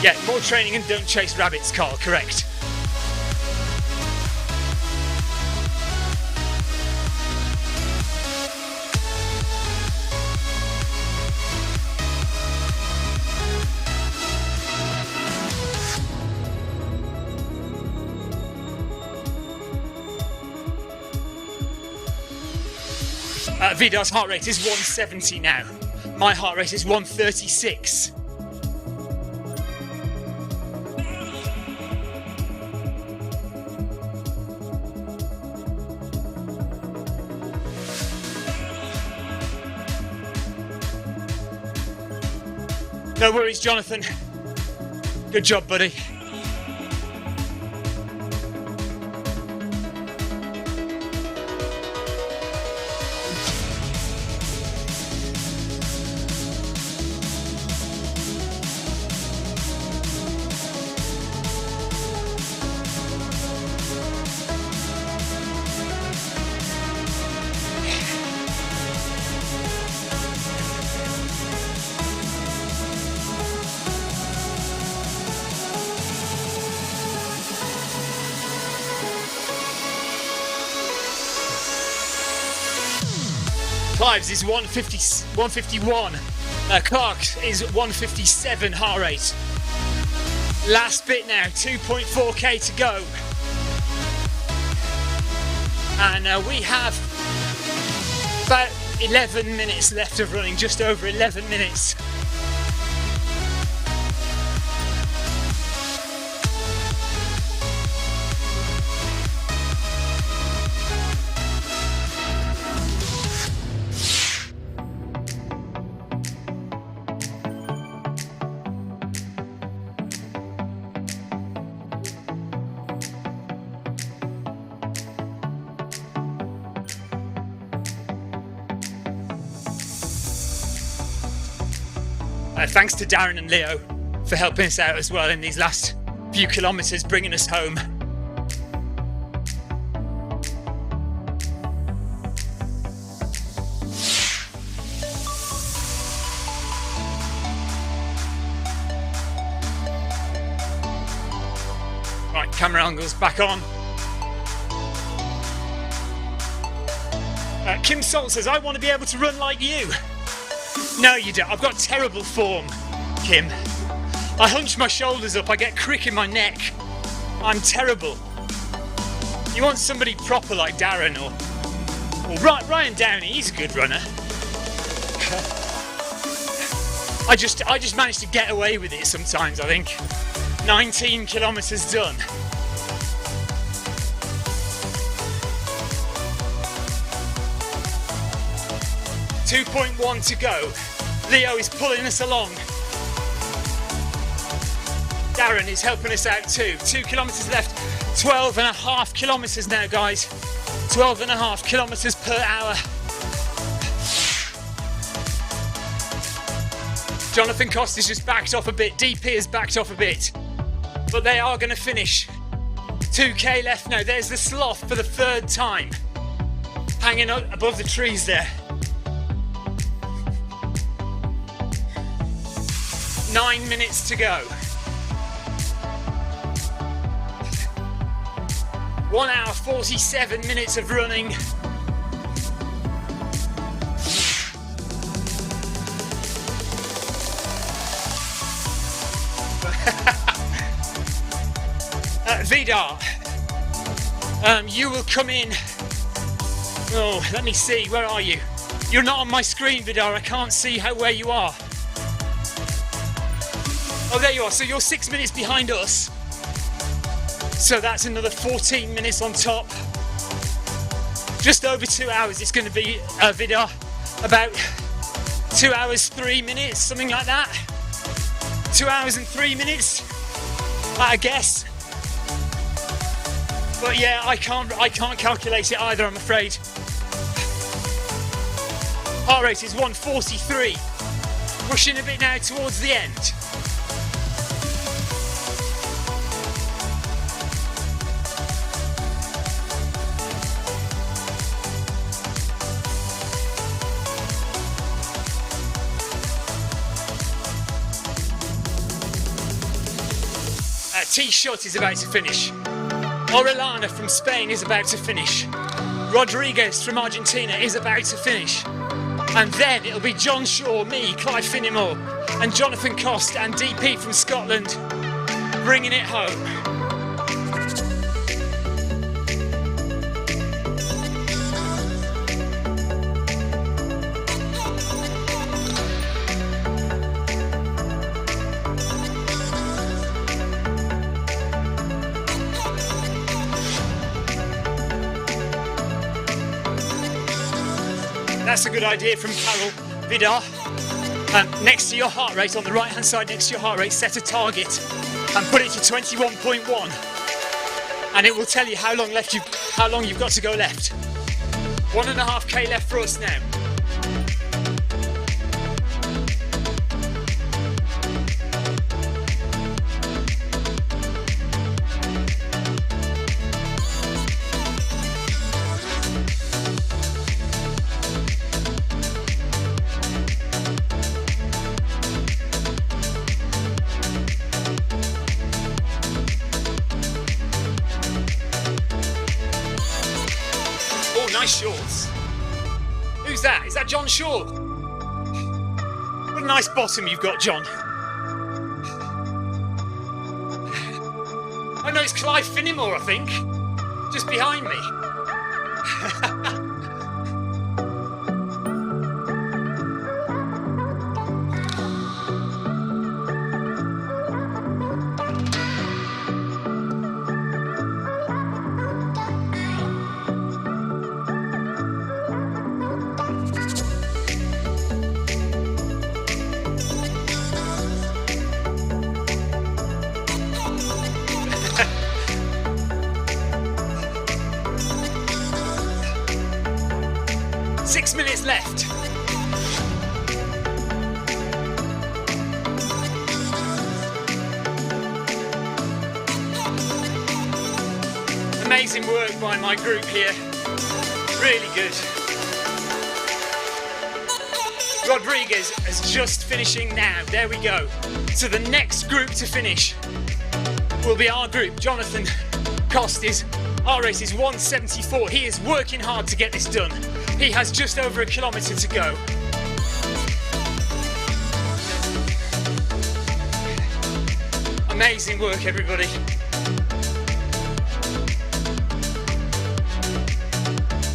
Yeah, more training and don't chase rabbits, Carl, correct. Vidar's heart rate is 170 now. My heart rate is 136. No worries, Jonathan. Good job, buddy. Clive's is 151. Clark's is 157 heart rate. Last bit now, 2.4k to go. And we have about 11 minutes left of running, just over 11 minutes. Thanks to Darren and Leo for helping us out as well in these last few kilometres, bringing us home. Right, camera angles back on. Kim Salt says, I want to be able to run like you. No, you don't. I've got terrible form, Kim. I hunch my shoulders up, I get crick in my neck. I'm terrible. You want somebody proper like Darren or Ryan Downey, he's a good runner. I just manage to get away with it sometimes, I think. 19 kilometres done. .1 to go. Leo is pulling us along. Darren is helping us out too. 2 kilometres left. 12.5 kilometres now, guys. 12.5 kilometres per hour. Jonathan Costa's just backed off a bit. DP has backed off a bit. But they are going to finish. 2k left now. There's the sloth for the third time. Hanging up above the trees there. 9 minutes to go. 1 hour 47 minutes of running. Vidar, you will come in. Oh, let me see. Where are you? You're not on my screen, Vidar. I can't see where you are. Oh, there you are. So you're 6 minutes behind us. So that's another 14 minutes on top. Just over 2 hours. It's going to be, Vidar, about 2 hours, 3 minutes, something like that. 2 hours and 3 minutes, I guess. But yeah, I can't calculate it either, I'm afraid. Heart rate is 143. Pushing a bit now towards the end. T-Shot is about to finish. Orellana from Spain is about to finish. Rodriguez from Argentina is about to finish. And then it'll be John Shaw, me, Clive Finnimore, and Jonathan Cost and DP from Scotland bringing it home. That's a good idea from Carol Vidar. Next to your heart rate, on the right hand side next to your heart rate, set a target and put it to 21.1, and it will tell you how long you've got to go left. 1.5k left for us now. Nice shorts. Who's that? Is that John Shaw? What a nice bottom you've got, John. Oh no, it's Clive Finnimore, I think. Just behind me. 6 minutes left. Amazing work by my group here. Really good. Rodriguez is just finishing now. There we go. So the next group to finish will be our group. Jonathan Cost is, our race is 1:74. He is working hard to get this done. He has just over a kilometre to go. Amazing work, everybody.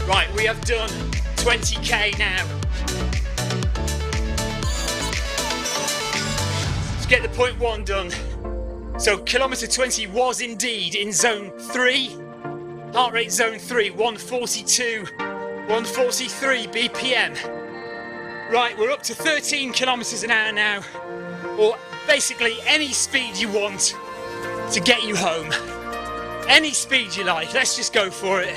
Right, we have done 20k now. Let's get the point 1 done. So kilometre 20 was indeed in zone 3. Heart rate zone 3, 142, 143 BPM. Right, we're up to 13 kilometres an hour now. Or basically any speed you want to get you home. Any speed you like, let's just go for it.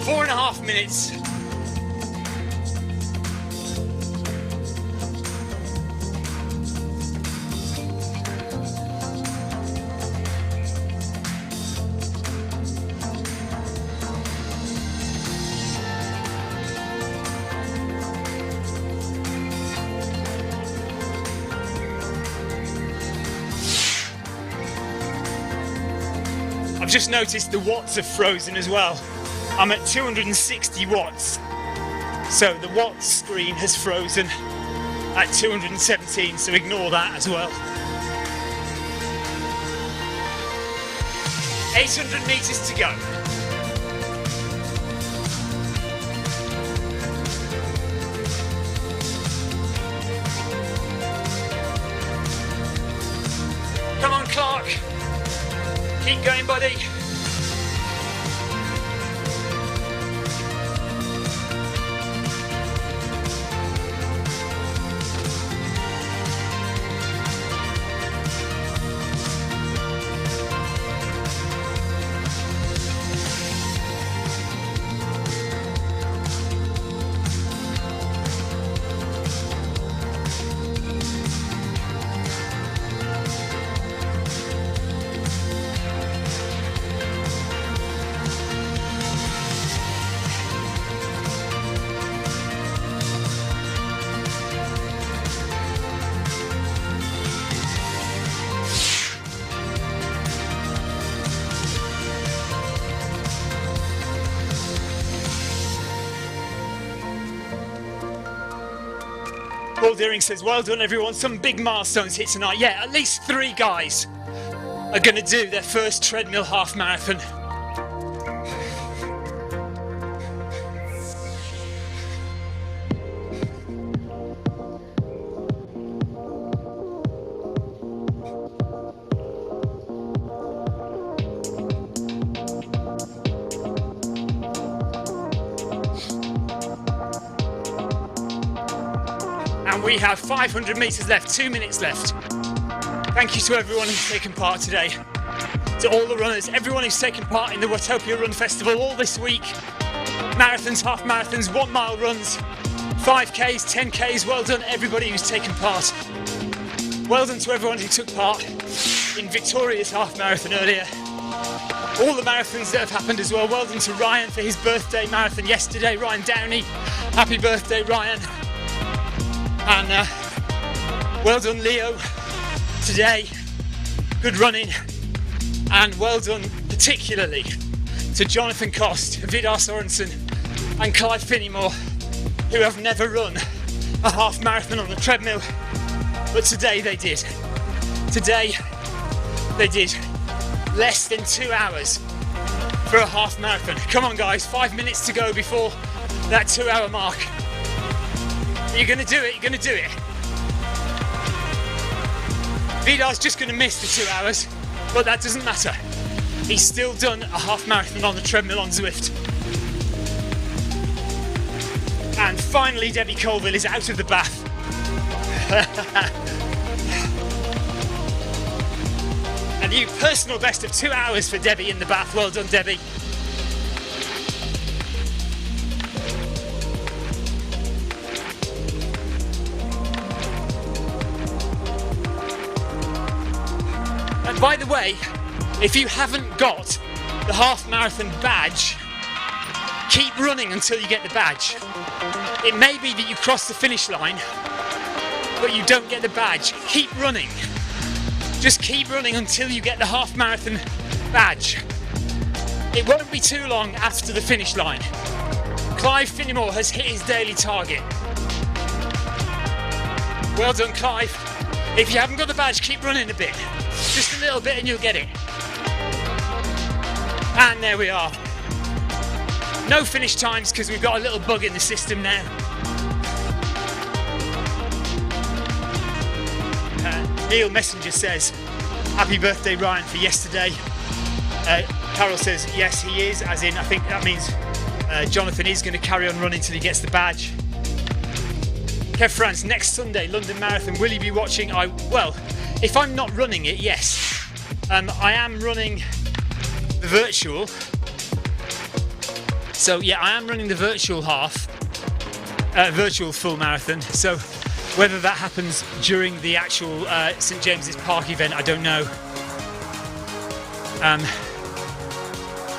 Four and a half minutes. I've just noticed the watts have frozen as well. I'm at 260 watts. So the watts screen has frozen at 217, so ignore that as well. 800 meters to go. Come on, Clark. Keep going, buddy. Paul Deering says, well done everyone, some big milestones hit tonight. Yeah, at least 3 guys are going to do their first treadmill half marathon. And we have 500 metres left, 2 minutes left. Thank you to everyone who's taken part today. To all the runners, everyone who's taken part in the Watopia Run Festival all this week. Marathons, half marathons, 1 mile runs, 5Ks, 10Ks, well done everybody who's taken part. Well done to everyone who took part in Victoria's half marathon earlier. All the marathons that have happened as well. Well done to Ryan for his birthday marathon yesterday, Ryan Downey. Happy birthday, Ryan. And well done, Leo, to today. Good running, and well done particularly to Jonathan Cost, Vidar Sorensen and Clive Finnimore, who have never run a half marathon on the treadmill, but today they did. Today they did. Less than 2 hours for a half marathon. Come on guys, 5 minutes to go before that 2 hour mark. You're gonna do it, you're gonna do it. Vidar's just gonna miss the 2 hours, but that doesn't matter. He's still done a half marathon on the treadmill on Zwift. And finally Debbie Colville is out of the bath. A new personal best of 2 hours for Debbie in the bath. Well done, Debbie. And by the way, if you haven't got the half marathon badge, keep running until you get the badge. It may be that you cross the finish line, but you don't get the badge. Keep running. Just keep running until you get the half marathon badge. It won't be too long after the finish line. Clive Finnimore has hit his daily target. Well done, Clive. If you haven't got the badge, keep running a bit. Just a little bit and you'll get it. And there we are. No finish times because we've got a little bug in the system now. Neil Messenger says, happy birthday Ryan for yesterday. Carol says, yes he is, as in I think that means Jonathan is going to carry on running till he gets the badge. Kev France, next Sunday, London Marathon, will you be watching? Well, if I'm not running it, yes. I am running the virtual. So yeah, I am running the virtual virtual full marathon. So whether that happens during the actual St James's Park event, I don't know.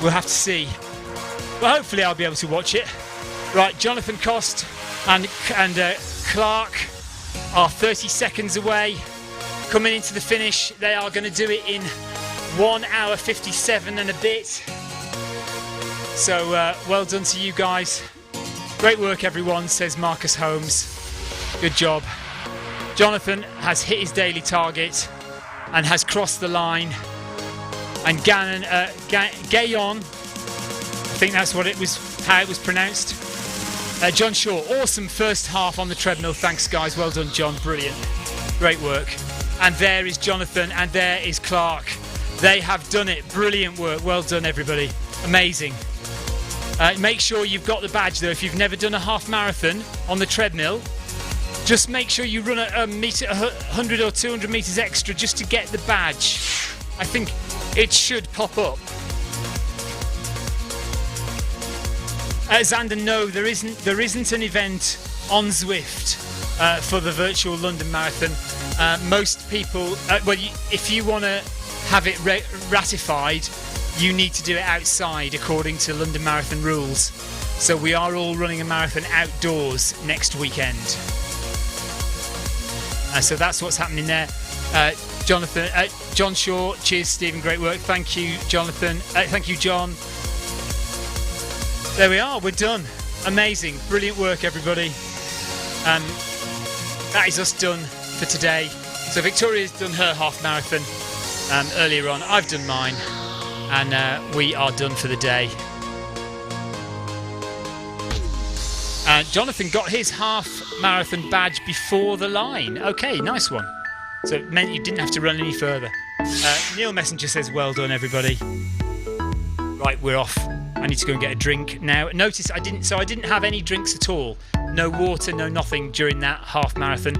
We'll have to see. Well, hopefully I'll be able to watch it. Right, Jonathan Cost and Clark are 30 seconds away. Coming into the finish, they are going to do it in 1 hour 57 and a bit. So well done to you guys. Great work everyone, says Marcus Holmes. Good job. Jonathan has hit his daily target and has crossed the line. And Gayon, I think that's what how it was pronounced. John Shaw, awesome first half on the treadmill. Thanks guys, well done John, brilliant. Great work. And there is Jonathan and there is Clark. They have done it, brilliant work, well done everybody, amazing. Make sure you've got the badge though. If you've never done a half marathon on the treadmill, just make sure you run a meter, 100 or 200 meters extra just to get the badge. I think it should pop up. Xander, no, there isn't an event on Zwift for the virtual London Marathon. Most people, if you want to have it ratified, you need to do it outside according to London Marathon rules. So we are all running a marathon outdoors next weekend. So that's what's happening there. Jonathan, John Shaw, cheers Stephen, great work. Thank you Jonathan, thank you John. There we are, we're done. Amazing, brilliant work everybody. That is us done for today. So Victoria's done her half marathon earlier on, I've done mine, and we are done for the day. Jonathan got his half marathon badge before the line. Okay, nice one. So it meant you didn't have to run any further. Neil Messenger says, well done everybody. Right, we're off. I need to go and get a drink now. Notice I didn't have any drinks at all. No water, no nothing during that half marathon.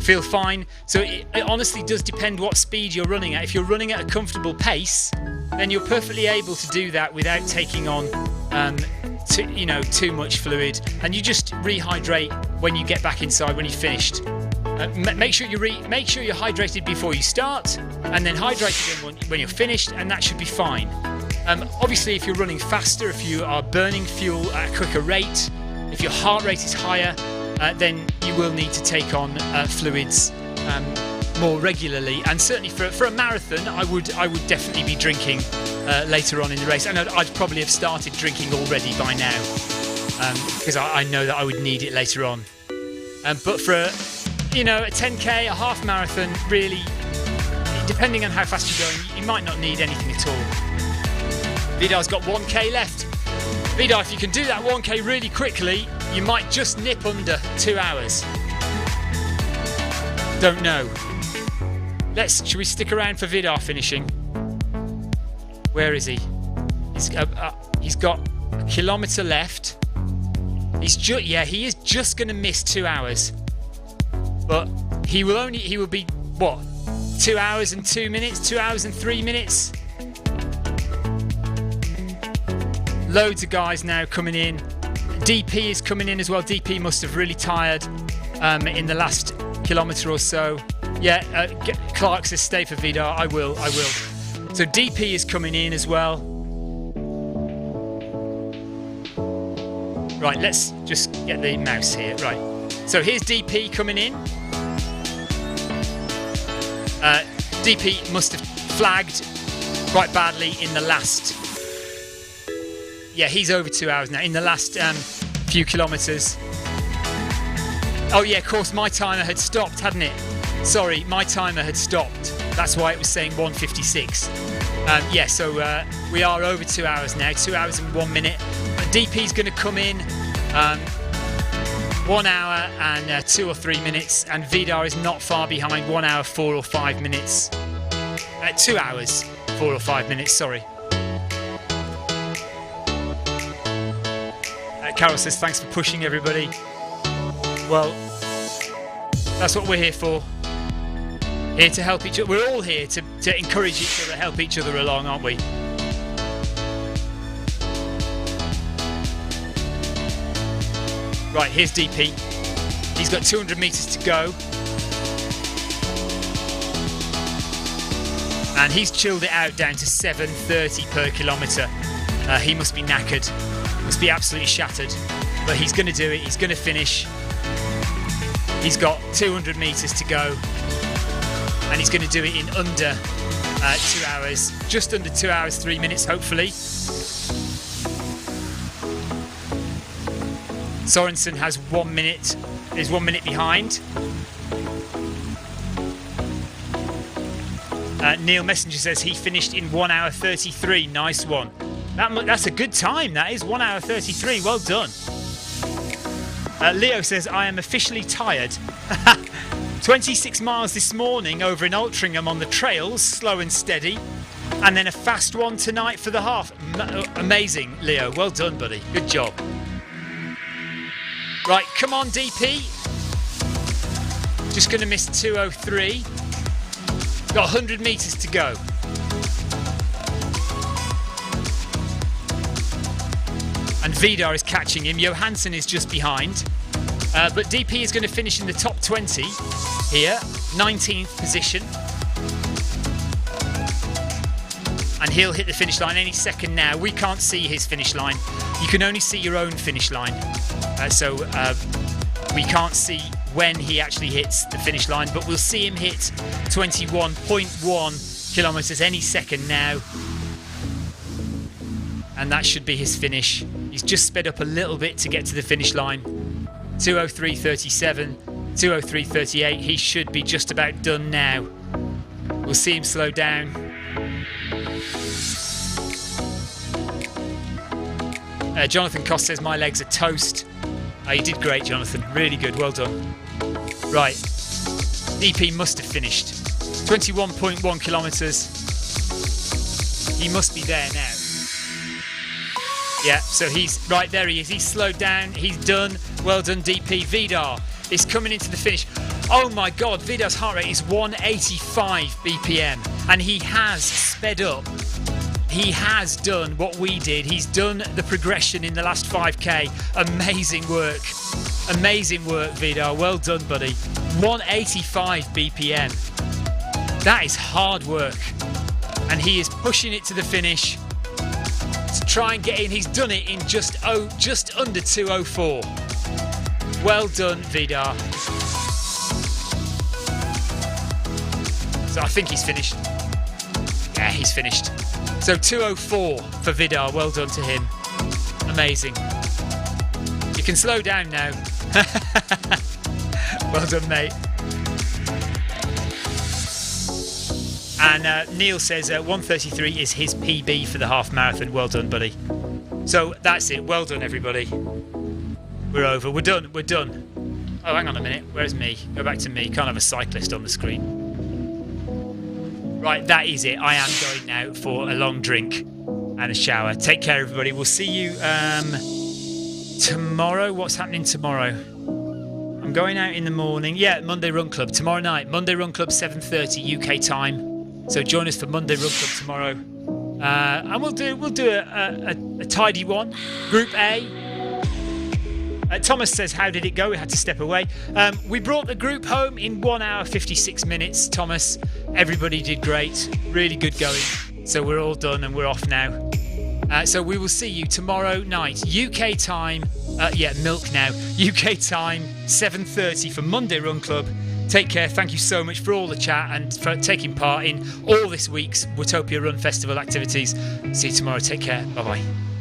Feel fine. So it honestly does depend what speed you're running at. If you're running at a comfortable pace, then you're perfectly able to do that without taking on too much fluid, and you just rehydrate when you get back inside when you've finished. Make sure you're hydrated before you start, and then hydrate again when you're finished, and that should be fine. Obviously, if you're running faster, if you are burning fuel at a quicker rate, if your heart rate is higher, then you will need to take on fluids more regularly, and certainly for a marathon, I would definitely be drinking later on in the race, and I'd probably have started drinking already by now, because I know that I would need it later on. But for a 10k, a half marathon, really, depending on how fast you're going, you might not need anything at all. Vidar's got 1k left. Vidar, if you can do that 1k really quickly, you might just nip under 2 hours. Don't know. Should we stick around for Vidar finishing? Where is he? He's got a kilometre left. He is just going to miss 2 hours. But he will be, what? 2 hours and 2 minutes? 2 hours and 3 minutes? Loads of guys now coming in. DP is coming in as well. DP must have really tired in the last kilometre or so. Yeah, Clark says stay for Vidar. I will. So DP is coming in as well. Right, let's just get the mouse here. Right, so here's DP coming in. DP must have flagged quite badly in the last. Yeah, he's over 2 hours now in the last few kilometres. Oh yeah, of course my timer had stopped, hadn't it? Sorry, my timer had stopped. That's why it was saying 1:56. Yeah, so we are over 2 hours now, 2 hours and 1 minute. DP's going to come in 1 hour and 2 or 3 minutes, and Vidar is not far behind, 1 hour 4 or 5 minutes. 2 hours 4 or 5 minutes, sorry. Carol says thanks for pushing everybody. Well, that's what we're here for. Here to help each other. We're all here to encourage each other, help each other along, aren't we? Right, here's DP. He's got 200 metres to go. And he's chilled it out down to 7:30 per kilometre. He must be knackered. Must be absolutely shattered. But he's going to do it. He's going to finish. He's got 200 metres to go. And he's going to do it in under 2 hours. Just under 2 hours, 3 minutes, hopefully. Sorensen has 1 minute. Is 1 minute behind. Neil Messenger says he finished in 1 hour 33. Nice one. That's a good time. That is 1 hour 33. Well done. Leo says I am officially tired. 26 miles this morning over in Altrincham on the trails, slow and steady, and then a fast one tonight for the half. Amazing, Leo. Well done, buddy. Good job. Right, come on, DP. Just going to miss 2:03. Got 100 metres to go. And Vidar is catching him. Johansson is just behind. But DP is going to finish in the top 20 here. 19th position. And he'll hit the finish line any second now. We can't see his finish line. You can only see your own finish line. So we can't see when he actually hits the finish line. But we'll see him hit 21.1 kilometres any second now. And that should be his finish. He's just sped up a little bit to get to the finish line. 2:03.37, 2:03.38. He should be just about done now. We'll see him slow down. Jonathan Cost says my legs are toast. You did great, Jonathan. Really good. Well done. Right. DP must have finished. 21.1 kilometres. He must be there now. Yeah, so he's right there. He is. He's slowed down. He's done. Well done, DP. Vidar is coming into the finish. Oh my God, Vidar's heart rate is 185 BPM, and he has sped up. He has done what we did. He's done the progression in the last 5k. Amazing work. Amazing work, Vidar. Well done, buddy. 185 BPM. That is hard work, and he is pushing it to the finish. To try and get in. He's done it in just under 2:04. Well done, Vidar. So I think he's finished. Yeah, he's finished. So 2:04 for Vidar. Well done to him. Amazing. You can slow down now. Well done, mate. And Neil says 1:33 is his PB for the half marathon. Well done, buddy. So that's it. Well done, everybody. We're over. We're done. We're done. Oh, hang on a minute. Where's me? Go back to me. Can't have a cyclist on the screen. Right, that is it. I am going now for a long drink and a shower. Take care, everybody. We'll see you tomorrow. What's happening tomorrow? I'm going out in the morning. Yeah, Monday Run Club tomorrow night. Monday Run Club 7:30 UK time. So join us for Monday Run Club tomorrow, and we'll do a tidy one. Group A. Thomas says, how did it go? We had to step away. We brought the group home in 1 hour 56 minutes. Thomas, everybody did great. Really good going. So we're all done and we're off now. So we will see you tomorrow night, UK time. Milk now. UK time, 7:30 for Monday Run Club. Take care. Thank you so much for all the chat and for taking part in all this week's Watopia Run Festival activities. See you tomorrow. Take care. Bye-bye.